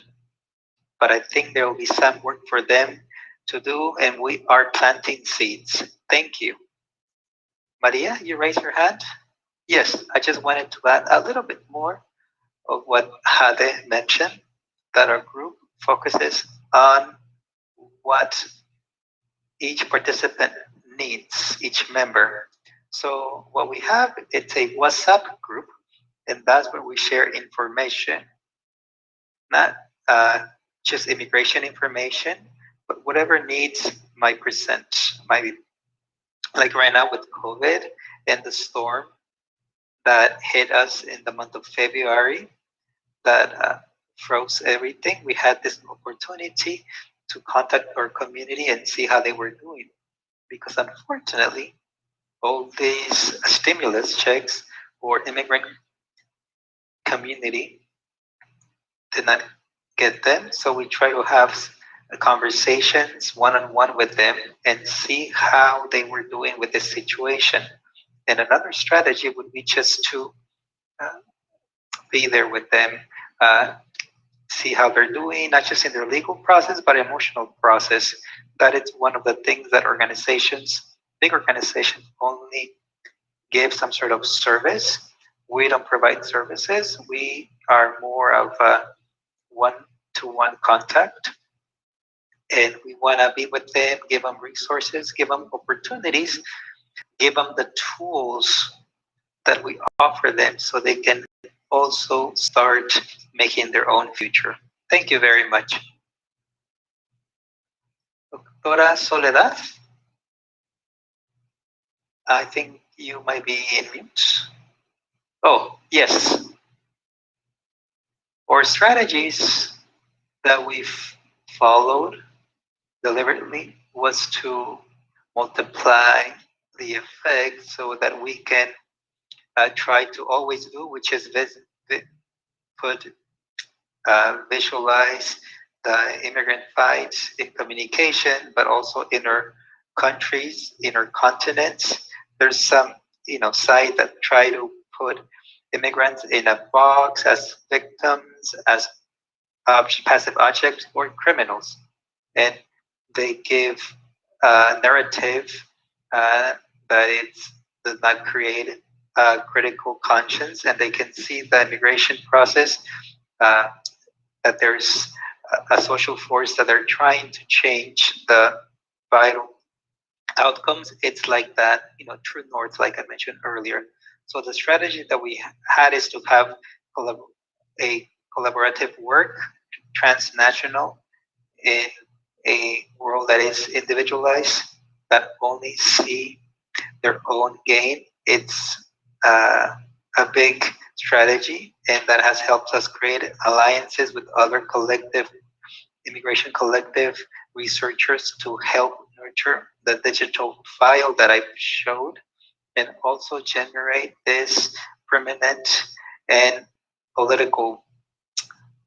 But I think there will be some work for them to do, and we are planting seeds. Thank you. Maria, you raised your hand? Yes, I just wanted to add a little bit more of what Hade mentioned, that our group focuses on what each participant needs, each member. So what we have, it's a WhatsApp group, and that's where we share information, not just immigration information, but whatever needs might present. Might like right now with COVID and the storm that hit us in the month of February, that froze everything. We had this opportunity to contact our community and see how they were doing, because unfortunately, all these stimulus checks for immigrant community did not get them. So we try to have conversations one-on-one with them and see how they were doing with this situation. And another strategy would be just to be there with them, see how they're doing, not just in their legal process, but emotional process. That is one of the things that organizations, big organizations, only give some sort of service. We don't provide services. We are more of a one-to-one contact. And we want to be with them, give them resources, give them opportunities, give them the tools that we offer them so they can also start making their own future. Thank you very much. Doctora Soledad, I think you might be in mute. Oh, yes. Our strategies that we've followed deliberately was to multiply the effect so that we can try to always do, which is visualize the immigrant fight in communication, but also in our countries, in our continents. There's some, site that try to put immigrants in a box as victims, as passive objects, or criminals, and they give a narrative that it does not create a critical conscience, and they can see the immigration process that there's a social force that they're trying to change the vital outcomes. It's like that, true north, like I mentioned earlier. So the strategy that we had is to have a collaborative work, transnational, in a world that is individualized, that only see their own gain. It's a big strategy, and that has helped us create alliances with other immigration collective researchers to help nurture the digital file that I showed, and also generate this permanent and political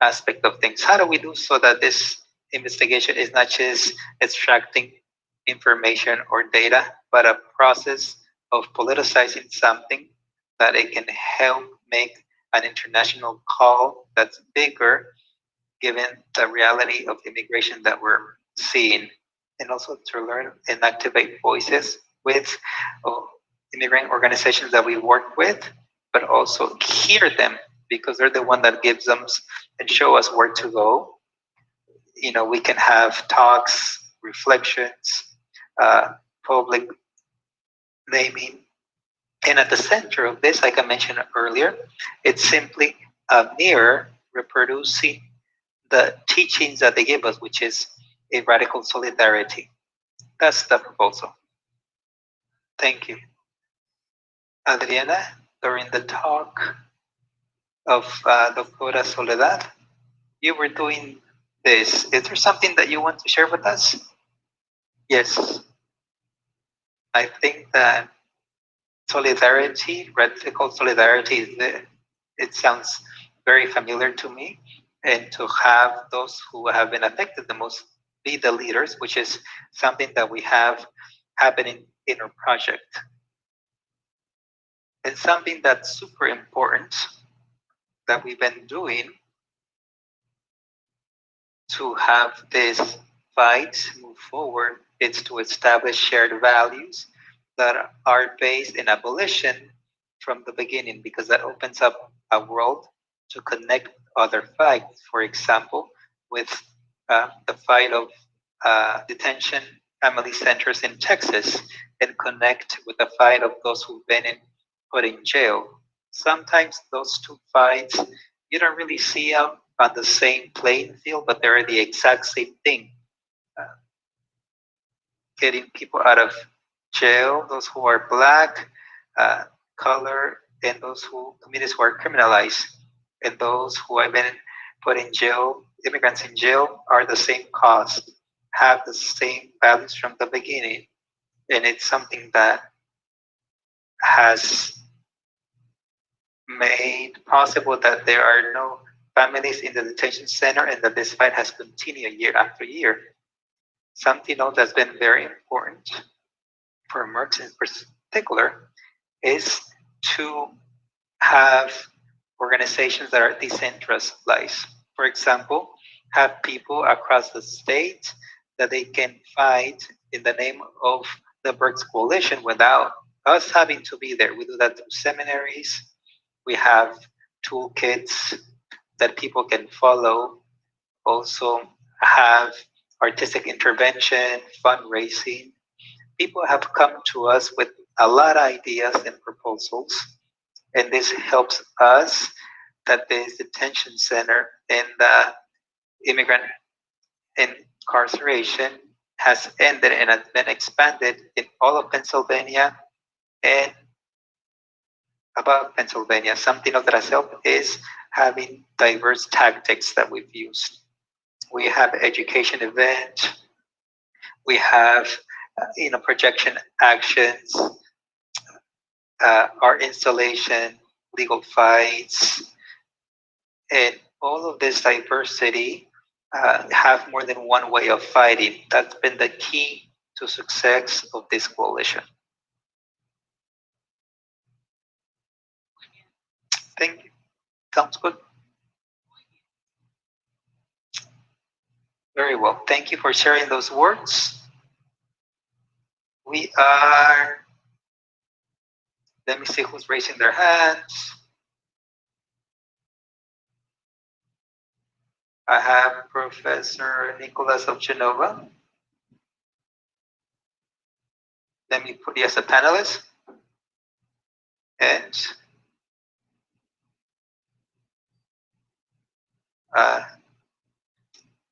aspect of things. How do we do so that this investigation is not just extracting information or data, but a process of politicizing something that it can help make an international call that's bigger given the reality of immigration that we're seeing, and also to learn and activate voices with immigrant organizations that we work with, but also hear them because they're the one that gives them and show us where to go. You know, we can have talks, reflections, public naming, and at the center of this, like I mentioned earlier, it's simply a mirror reproducing the teachings that they give us, which is a radical solidarity. That's the proposal. Thank you. Adriana, during the talk of Doctora Soledad, you were doing this. Is there something that you want to share with us? Yes. I think that solidarity, radical solidarity, it sounds very familiar to me. And to have those who have been affected the most be the leaders, which is something that we have happening in our project. And something that's super important that we've been doing to have this fight move forward is to establish shared values that are based in abolition from the beginning, because that opens up a world to connect other fights. For example, with the fight of detention family centers in Texas, and connect with the fight of those who've been put in jail. Sometimes those two fights, you don't really see them on the same playing field, but they're the exact same thing. Getting people out of jail, those who are black, color, and those communities who are criminalized, and those who have been put in jail, immigrants in jail, are the same cause, have the same values from the beginning, and it's something that has made possible that there are no families in the detention center, and that this fight has continued year after year. Something else that's been very important for Merckx in particular is to have organizations that are decentralized. For example, have people across the state that they can fight in the name of the Merckx Coalition without us having to be there. We do that through seminaries. We have toolkits that people can follow. Also have artistic intervention, fundraising. People have come to us with a lot of ideas and proposals, and this helps us that this detention center and the immigrant incarceration has ended and has been expanded in all of Pennsylvania and above Pennsylvania. Something else that has helped is having diverse tactics that we've used. We have education event, we have projection actions, art installation, legal fights, and all of this diversity have more than one way of fighting. That's been the key to success of this coalition. Thank you. Sounds good. Very well. Thank you for sharing those words. We are, let me see who's raising their hands. I have Professor Nicholas of Genova. Let me put you as a panelist. And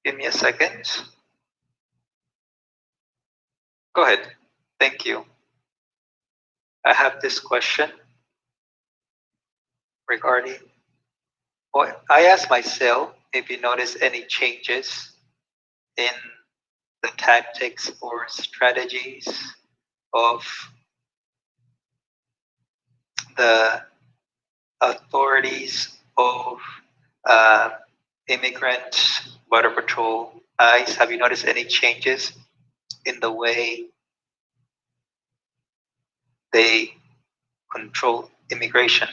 give me a second. Go ahead. Thank you. I have this question. regarding, well, I asked myself if you notice any changes in the tactics or strategies of the authorities of uh, immigrant, border patrol, ICE. Have you noticed any changes in the way they control immigration?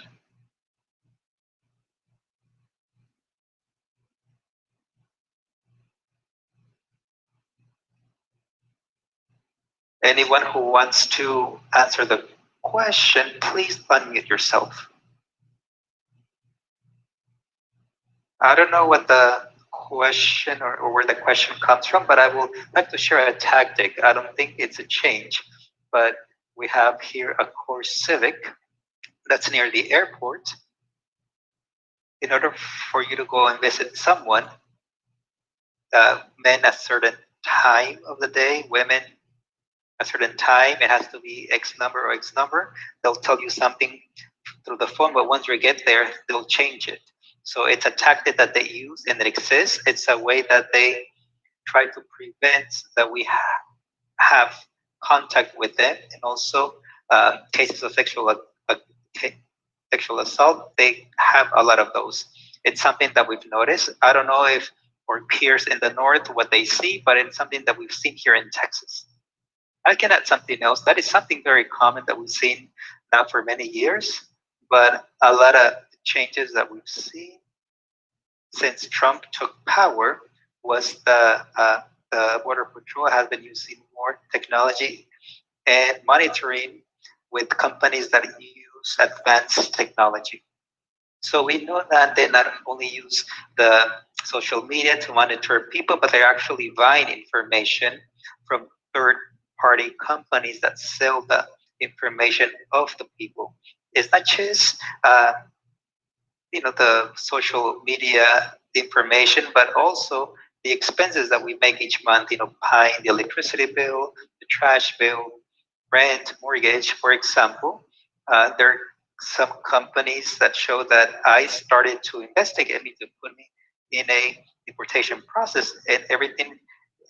Anyone who wants to answer the question, please unmute yourself. I don't know what the question or where the question comes from, but I would like to share a tactic. I don't think it's a change, but we have here a course civic that's near the airport. In order for you to go and visit someone, men a certain time of the day, women a certain time, it has to be X number or X number. They'll tell you something through the phone, but once you get there, they'll change it. So it's a tactic that they use and it exists. It's a way that they try to prevent that we have contact with them, and also cases of sexual assault. They have a lot of those. It's something that we've noticed. I don't know if our peers in the north what they see, but it's something that we've seen here in Texas. I can add something else. That is something very common that we've seen now for many years, but a lot of changes that we've seen since Trump took power was the Border Patrol has been using more technology and monitoring with companies that use advanced technology. So we know that they not only use the social media to monitor people, but they're actually buying information from third-party companies that sell the information of the people. It's not just the social media information, but also the expenses that we make each month. Paying the electricity bill, the trash bill, rent, mortgage, for example. There are some companies that show that I started to investigate me to put me in a deportation process, and everything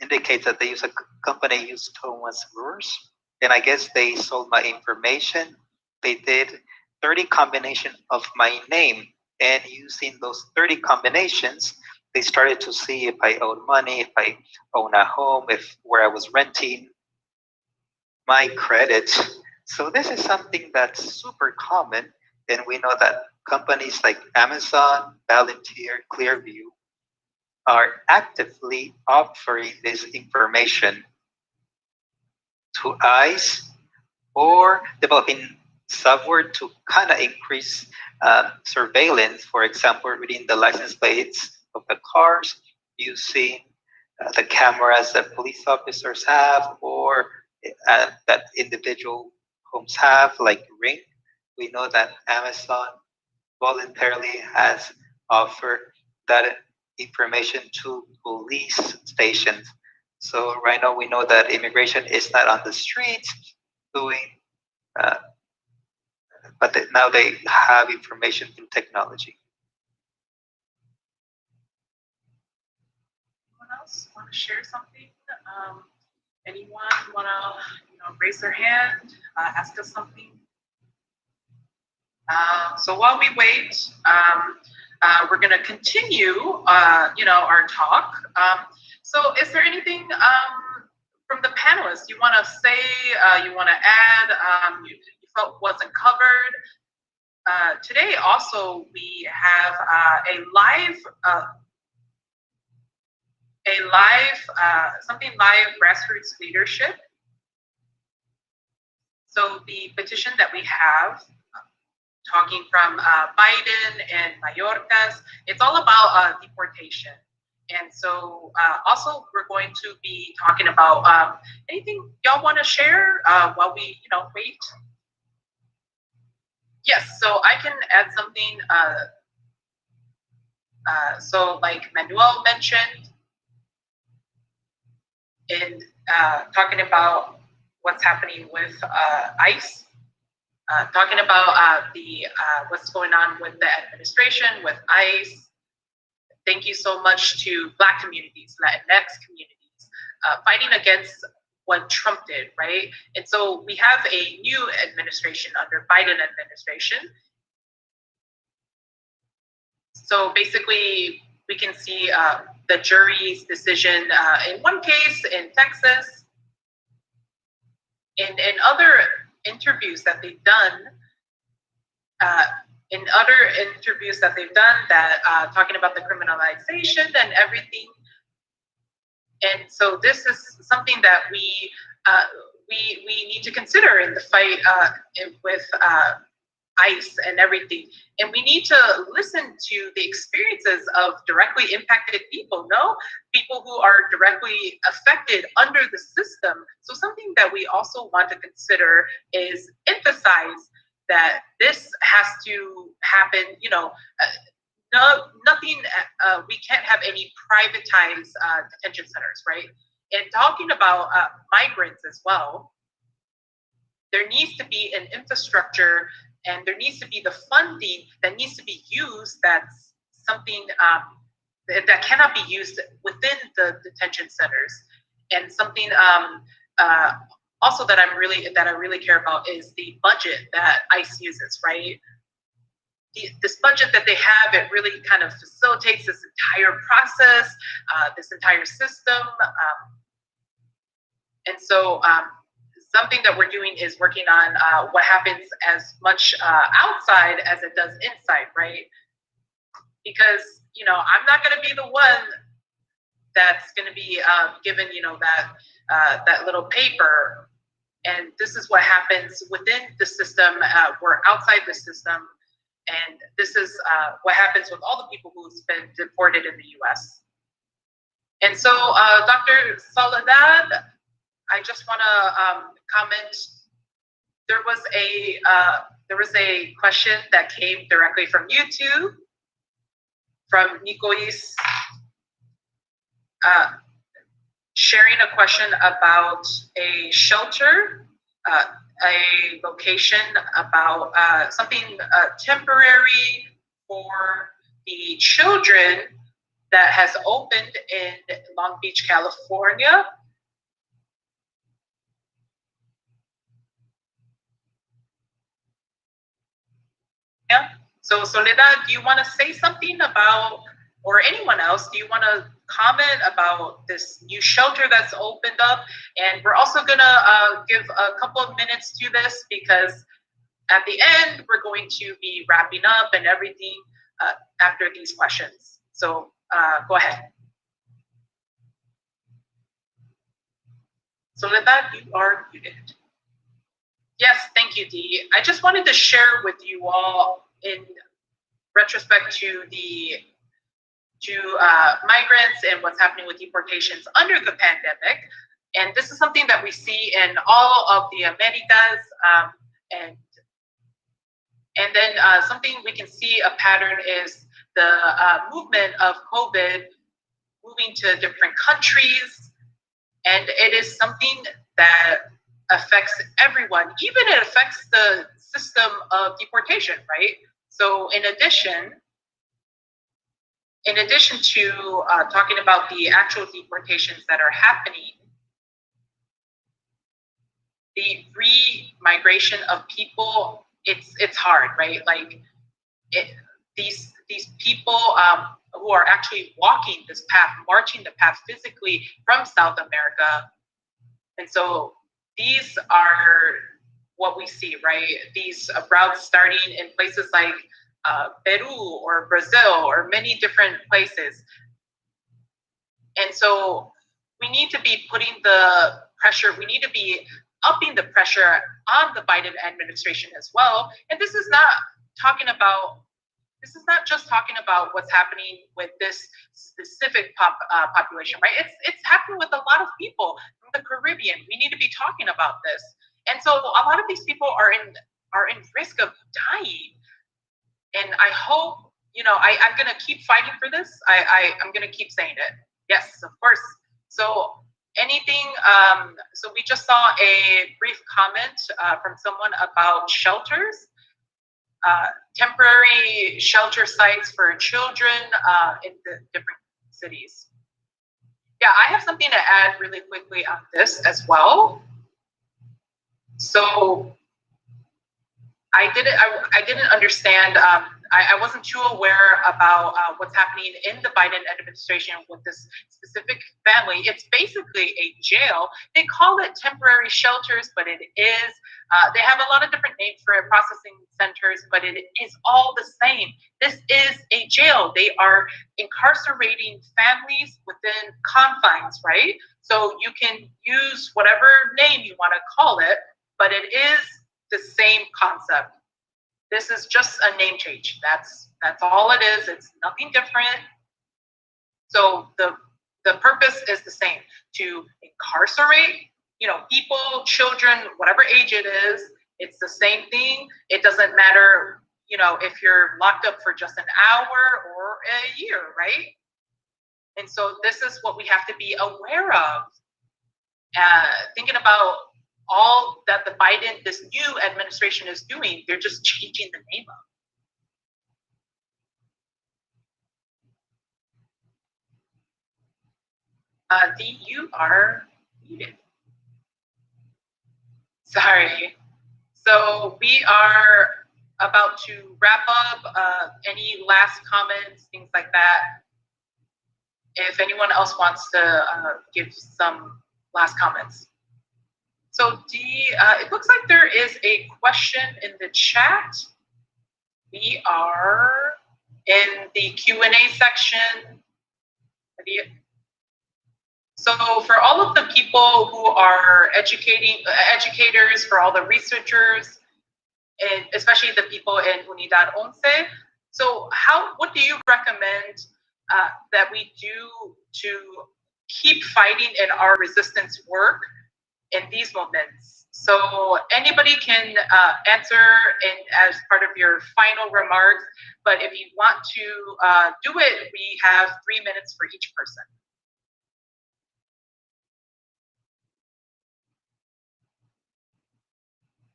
indicates that they use a company used Thomas Brewers, and I guess they sold my information. They did 30 combination of my name, and using those 30 combinations, they started to see if I owed money, if I own a home, if where I was renting, my credit. So this is something that's super common, and we know that companies like Amazon, Palantir, Clearview are actively offering this information to ICE or developing software to kind of increase surveillance. For example, reading the license plates of the cars, using the cameras that police officers have, or that individual homes have, like Ring. We know that Amazon voluntarily has offered that information to police stations. So right now we know that immigration is not on the streets doing, uh, but now they have information through technology. Anyone else want to share something? Anyone want to raise their hand, ask us something? So while we wait, we're going to continue, our talk. So is there anything from the panelists you want to say, you want to add, you felt wasn't covered? Today also we have a live grassroots leadership. So the petition that we have, talking from Biden and Mayorkas, it's all about deportation. And so also we're going to be talking about anything y'all want to share while we wait. Yes, so I can add something. So like Emmanuelle mentioned, in talking about what's happening with ICE. talking about what's going on with the administration, with ICE. Thank you so much to Black communities, Latinx communities, fighting against what Trump did, right? And so we have a new administration under Biden administration. So basically, we can see the jury's decision in one case in Texas. In other interviews that they've done, talking about the criminalization and everything. And so this is something that we need to consider in the fight with ICE and everything. And we need to listen to the experiences of directly impacted people, people who are directly affected under the system. So something that we also want to consider is emphasize that this has to happen, nothing, we can't have any privatized detention centers, right? And talking about migrants as well, there needs to be an infrastructure and there needs to be the funding that needs to be used. That's something that cannot be used within the detention centers. And something also that I really care about is the budget that ICE uses, right? This budget that they have, it really kind of facilitates this entire process, this entire system. And so something that we're doing is working on what happens as much outside as it does inside, right? Because, I'm not going to be the one that's going to be given, that little paper. And this is what happens within the system. We're outside the system. And this is what happens with all the people who've been deported in the US. And so, Dr. Soledad, I just want to comment. There was a question that came directly from YouTube, from Nicois, sharing a question about a shelter, a location, about something temporary for the children that has opened in Long Beach, California. Yeah. So Soledad, do you want to say something about, or anyone else, do you want to comment about this new shelter that's opened up? And we're also gonna give a couple of minutes to this because at the end, we're going to be wrapping up and everything after these questions. So go ahead. Soledad, you are muted. Yes, thank you, Dee. I just wanted to share with you all in retrospect to migrants and what's happening with deportations under the pandemic. And this is something that we see in all of the Americas. And then something we can see a pattern is the movement of COVID moving to different countries. And it is something that affects everyone. Even it affects the system of deportation, right? So in addition to talking about the actual deportations that are happening, the re-migration of people, it's hard, right? Like these people who are actually walking this path, marching the path physically from South America. And so these are what we see, right? These routes starting in places like Peru or Brazil or many different places. And so we need to be putting the pressure, we need to be upping the pressure on the Biden administration as well. And this is not just talking about what's happening with this specific population, right? It's happening with a lot of people from the Caribbean. We need to be talking about this. And so a lot of these people are in risk of dying. And I hope, I'm going to keep fighting for this. I'm going to keep saying it. Yes, of course. So anything, so we just saw a brief comment from someone about shelters, temporary shelter sites for children in the different cities. Yeah, I have something to add really quickly on this as well. So I didn't understand. I wasn't too aware about what's happening in the Biden administration with this specific family. It's basically a jail. They call it temporary shelters, but it is. They have a lot of different names for it, processing centers, but it is all the same. This is a jail. They are incarcerating families within confines, right? So you can use whatever name you want to call it, but it is the same concept. This is just a name change. That's all it is. It's nothing different. So the purpose is the same, to incarcerate, people, children, whatever age it is. It's the same thing. It doesn't matter, if you're locked up for just an hour or a year, right? And so this is what we have to be aware of. Thinking about all that this new administration is doing, they're just changing the name up. You are muted. Sorry. So we are about to wrap up. Any last comments, things like that? If anyone else wants to give some last comments. So it looks like there is a question in the chat. We are in the Q&A section. So for all of the people who are educators, for all the researchers, and especially the people in Unidad Once, so what do you recommend that we do to keep fighting in our resistance work in these moments? So anybody can answer as part of your final remarks, but if you want to do it, we have 3 minutes for each person.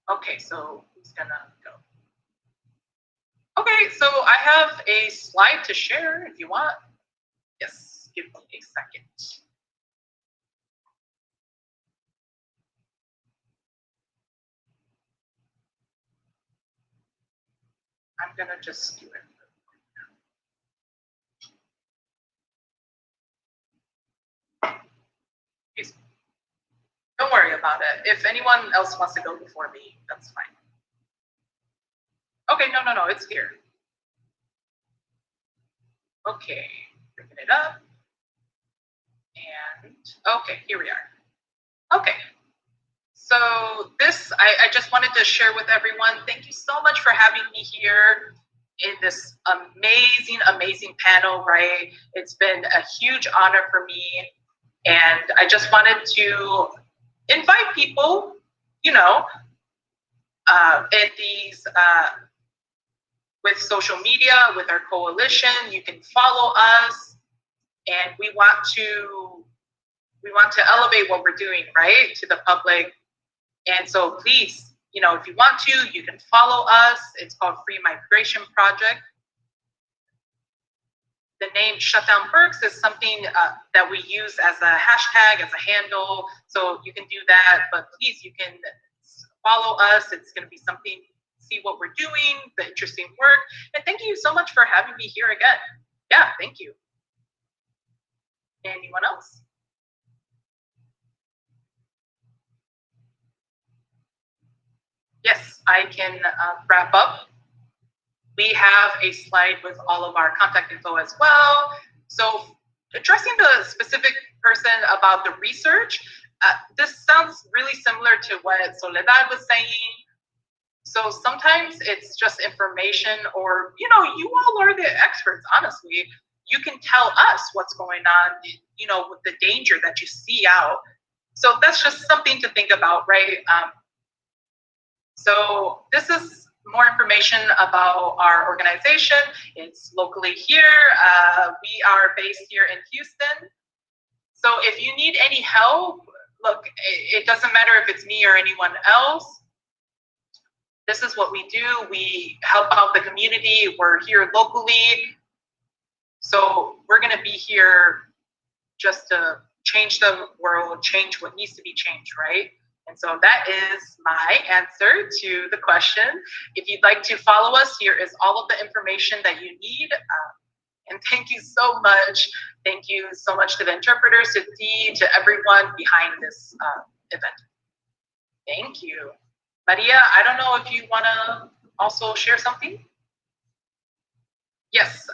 Okay, so who's gonna go? Okay, so I have a slide to share if you want. Yes, give me a second. I'm gonna just do it. Don't worry about it. If anyone else wants to go before me, that's fine. Okay, no, it's here. Okay, bringing it up. And okay, here we are. Okay. So this, I just wanted to share with everyone. Thank you so much for having me here in this amazing panel, right? It's been a huge honor for me. And I just wanted to invite people, in these, with social media, with our coalition, you can follow us, and we want to elevate what we're doing, right, to the public. And so please, if you want to, you can follow us. It's called Free Migration Project. The name Shutdown Berks is something that we use as a hashtag, as a handle. So you can do that, but please, you can follow us. It's going to be something, see what we're doing, the interesting work. And thank you so much for having me here again. Yeah, thank you. Anyone else? Yes, I can wrap up. We have a slide with all of our contact info as well. So addressing the specific person about the research, this sounds really similar to what Soledad was saying. So sometimes it's just information, or, you all are the experts, honestly. You can tell us what's going on, with the danger that you see out. So that's just something to think about, right? So this is more information about our organization. It's locally here. We are based here in Houston. So if you need any help, look, it doesn't matter if it's me or anyone else. This is what we do. We help out the community. We're here locally. So we're going to be here just to change the world, change what needs to be changed, right? And so that is my answer to the question. If you'd like to follow us, here is all of the information that you need. And thank you so much. Thank you so much to the interpreters, to Dee, to everyone behind this event. Thank you. Maria, I don't know if you want to also share something? Yes,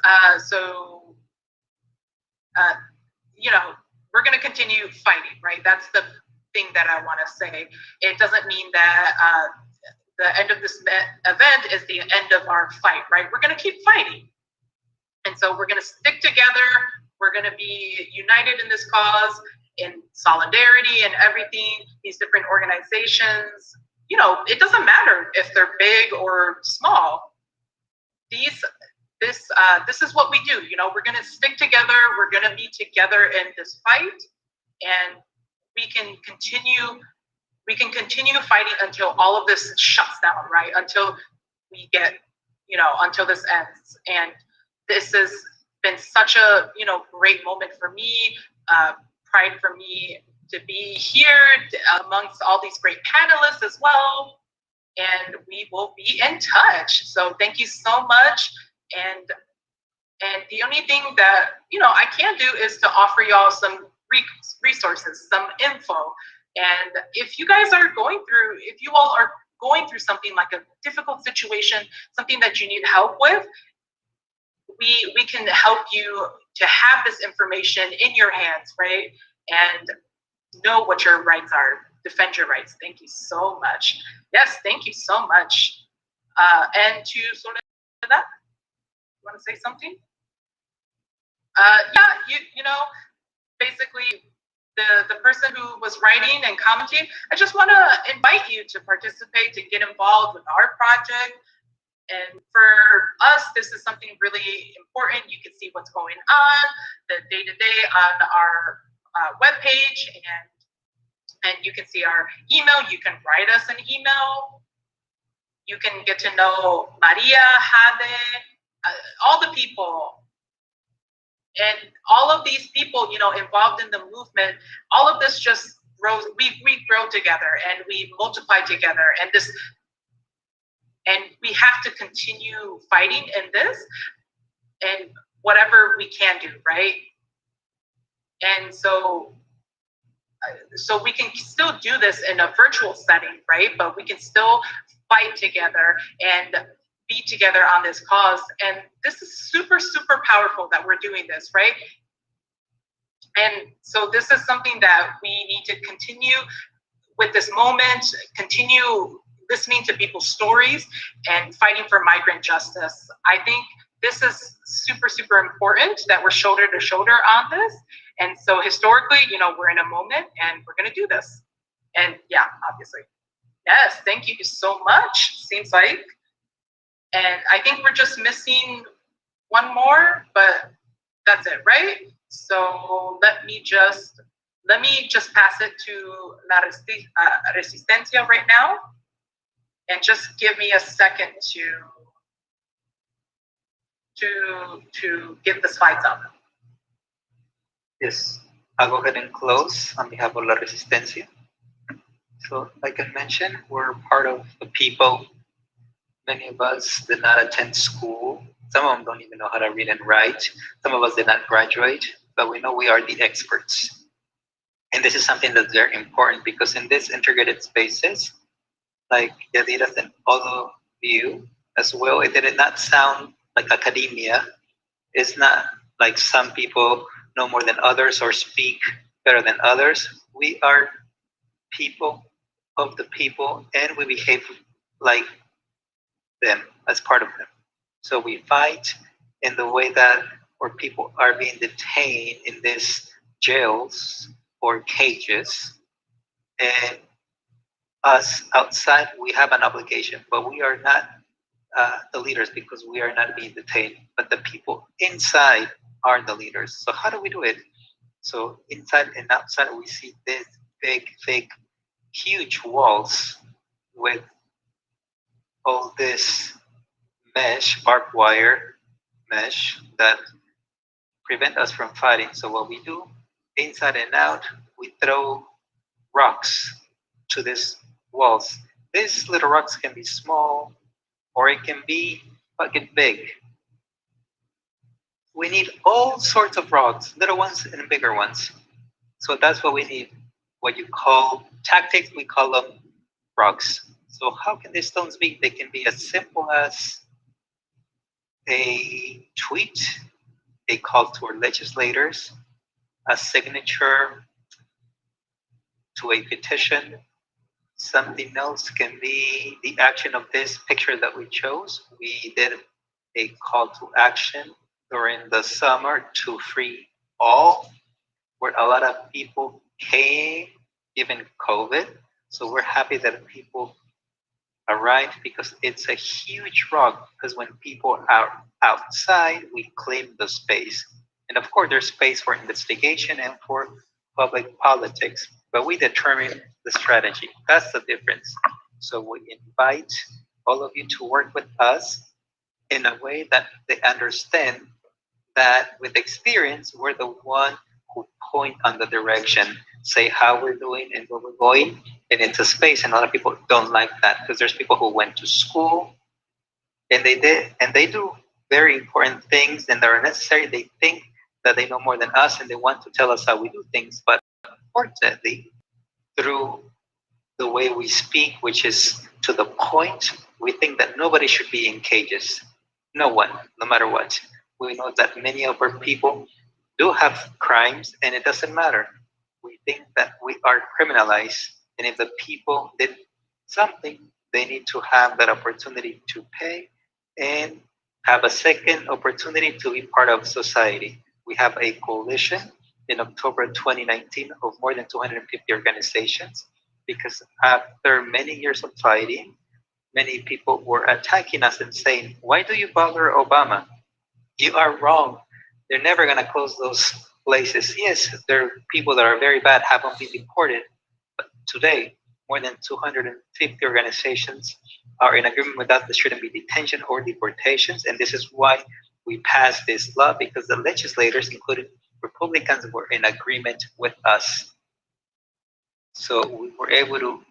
you know, we're going to continue fighting, right? That's the thing that I want to say. It doesn't mean that the end of this event is the end of our fight, right? We're going to keep fighting. And so we're going to stick together. We're going to be united in this cause, in solidarity and everything. These different organizations, you know, it doesn't matter if they're big or small. This is what we do. You know, we're going to stick together. We're going to be together in this fight, and we can continue fighting until all of this shuts down, right? Until we get, you know, until this ends. And this has been such a, you know, great moment for me, pride for me to be here amongst all these great panelists as well. And we will be in touch. So thank you so much. And the only thing that, you know, I can do is to offer y'all some resources, some info. And if you guys are going through, if you all are going through something like a difficult situation, something that you need help with, we can help you to have this information in your hands, right? And know what your rights are. Defend your rights. Thank you so much. Yes, thank you so much. And to Soledad, you want to say something? Yeah, you know, basically the person who was writing and commenting, I just want to invite you to participate, to get involved with our project. And for us, this is something really important. You can see what's going on, the day-to-day on our webpage, and you can see our email. You can write us an email. You can get to know Maria, Jade, all the people. And all of these people, you know, involved in the movement, all of this just grows, we grow together and we multiply together. And we have to continue fighting in this and whatever we can do, right? And so we can still do this in a virtual setting, right? But we can still fight together and be together on this cause. And this is super, super powerful that we're doing this, right? And so this is something that we need to continue with this moment, continue listening to people's stories and fighting for migrant justice. I think this is super, super important that we're shoulder to shoulder on this. And so historically, you know, we're in a moment and we're going to do this. And yeah, obviously. Yes, thank you so much. Seems like. And I think we're just missing one more, but that's it, right? So let me just pass it to La Resistencia right now. And just give me a second to get the slides up. Yes, I'll go ahead and close on behalf of La Resistencia. So like I mentioned, we're part of the people. Many of us did not attend school. Some of them don't even know how to read and write. Some of us did not graduate, but we know we are the experts. And this is something that's very important because in this integrated spaces, like Deyadira and all of you as well, it did not sound like academia. It's not like some people know more than others or speak better than others. We are people of the people and we behave like them as part of them. So we fight in the way that where people are being detained in these jails or cages, and us outside, we have an obligation, but we are not the leaders because we are not being detained, but the people inside are the leaders. So how do we do it? So inside and outside, we see this big, thick, huge walls with all this mesh, barbed wire mesh that prevent us from fighting. So what we do, inside and out, we throw rocks to these walls. These little rocks can be small or it can be fucking big. We need all sorts of rocks, little ones and bigger ones. So that's what we need. What you call tactics, we call them rocks. So how can these stones be? They can be as simple as a tweet, a call to our legislators, a signature to a petition. Something else can be the action of this picture that we chose. We did a call to action during the summer to free all, where a lot of people came, given COVID. So we're happy that people arrived because it's a huge rock. Because when people are outside, we claim the space. And of course, there's space for investigation and for public politics, but we determine the strategy. That's the difference. So we invite all of you to work with us in a way that they understand that with experience, we're the one who point on the direction, say how we're doing and where we're going, and into space. And a lot of people don't like that because there's people who went to school and they do very important things and that are necessary. They think that they know more than us and they want to tell us how we do things. But unfortunately, through the way we speak, which is to the point, we think that nobody should be in cages. No one, no matter what. We know that many of our people do have crimes and it doesn't matter. We think that we are criminalized, and if the people did something, they need to have that opportunity to pay and have a second opportunity to be part of society. We have a coalition in October 2019 of more than 250 organizations because after many years of fighting, many people were attacking us and saying, "Why do you bother Obama? You are wrong. They're never going to close those places." Yes, there are people that are very bad, haven't been deported. But today, more than 250 organizations are in agreement with us. There shouldn't be detention or deportations. And this is why we passed this law, because the legislators, including Republicans, were in agreement with us. So we were able to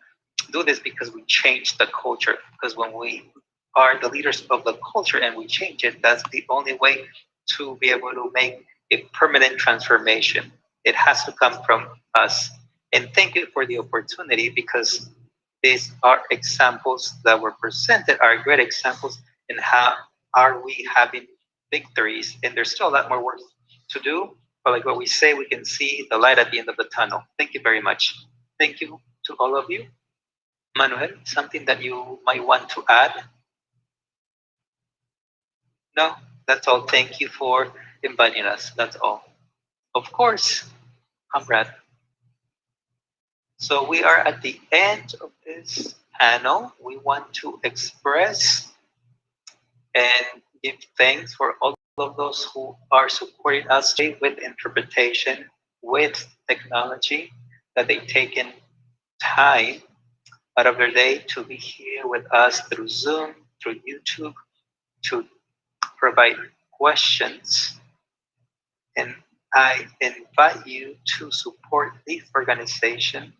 do this because we changed the culture. Because when we are the leaders of the culture and we change it, that's the only way to be able to make a permanent transformation. It has to come from us. And thank you for the opportunity, because these are examples that were presented, are great examples in how are we having victories. And there's still a lot more work to do, but like what we say, we can see the light at the end of the tunnel. Thank you very much. Thank you to all of you. Manuel, something that you might want to add? No, that's all. Thank you for inviting us. That's all. Of course, comrade. So we are at the end of this panel. We want to express and give thanks for all of those who are supporting us today with interpretation, with technology, that they've taken time out of their day to be here with us through Zoom, through YouTube, to provide questions. And I invite you to support this organization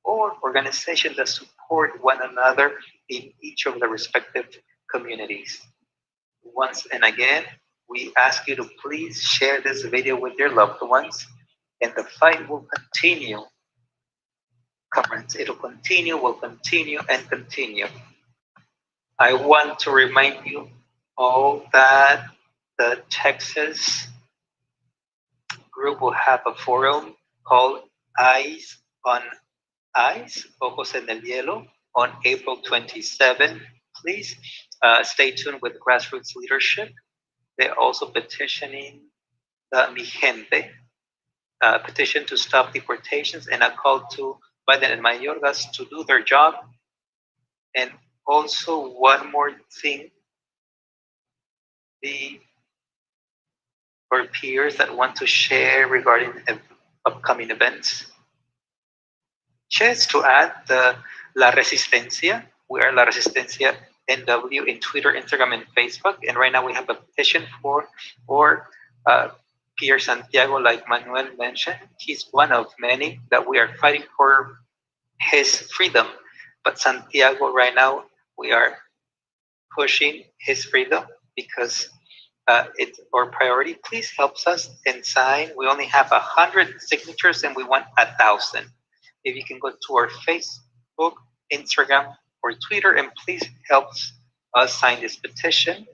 or organizations that support one another in each of the respective communities. Once and again, we ask you to please share this video with your loved ones, and the fight will continue. Comrades, it'll continue, will continue, and continue. I want to remind you all that the Texas group will have a forum called Eyes on Ice, Ojos en el Hielo, on April 27. Please stay tuned with grassroots leadership. They're also petitioning the Mi Gente, petition to stop deportations, and a call to Biden and Mayorgas to do their job. And also one more thing, our peers that want to share regarding upcoming events. Just to add, the La Resistencia, we are La Resistencia NW in Twitter, Instagram, and Facebook. And right now we have a petition for Pierre Santiago, like Emmanuelle mentioned. He's one of many that we are fighting for his freedom. But Santiago, right now, we are pushing his freedom because it's our priority. Please help us and sign. We only have 100 signatures and we want 1,000. If you can go to our Facebook, Instagram, or Twitter, and please help us sign this petition.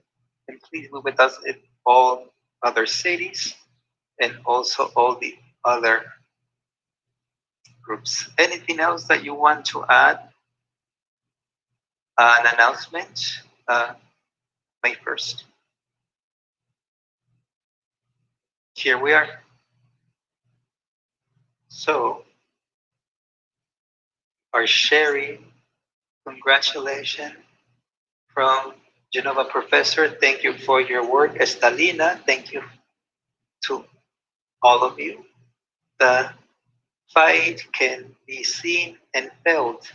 And please be with us in all other cities and also all the other groups. Anything else that you want to add? An announcement, May 1st. Here we are. So, our sharing, congratulations from Genova Professor. Thank you for your work. Stalina, thank you to all of you. The fight can be seen and felt,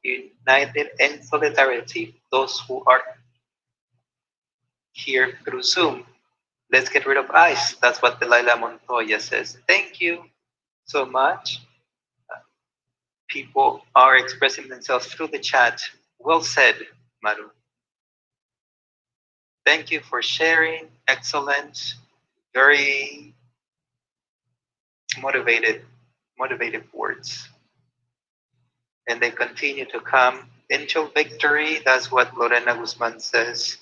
united in solidarity. Those who are here through Zoom, let's get rid of ICE. That's what Delilah Montoya says. Thank you so much. People are expressing themselves through the chat. Well said, Maru. Thank you for sharing. Excellent. Very motivated words. And they continue to come until victory. That's what Lorena Guzman says.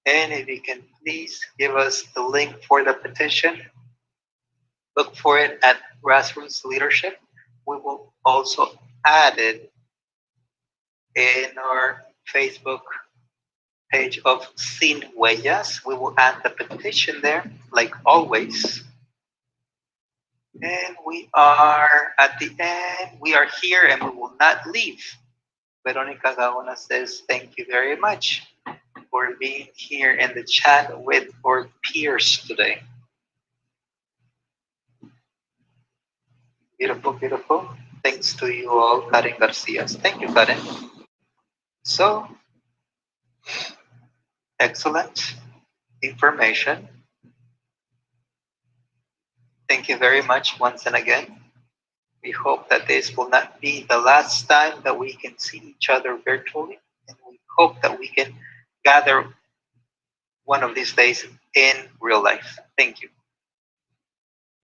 And if you can please give us the link for the petition, look for it at Grassroots Leadership. We will also add it in our Facebook page of Sin Huellas. We will add the petition there, like always. And we are at the end. We are here and we will not leave. Veronica Gaona says, thank you very much for being here in the chat with our peers today. Beautiful, beautiful. Thanks to you all, Karen Garcia. Thank you, Karen. So, excellent information. Thank you very much once and again. We hope that this will not be the last time that we can see each other virtually. And we hope that we can gather one of these days in real life. Thank you.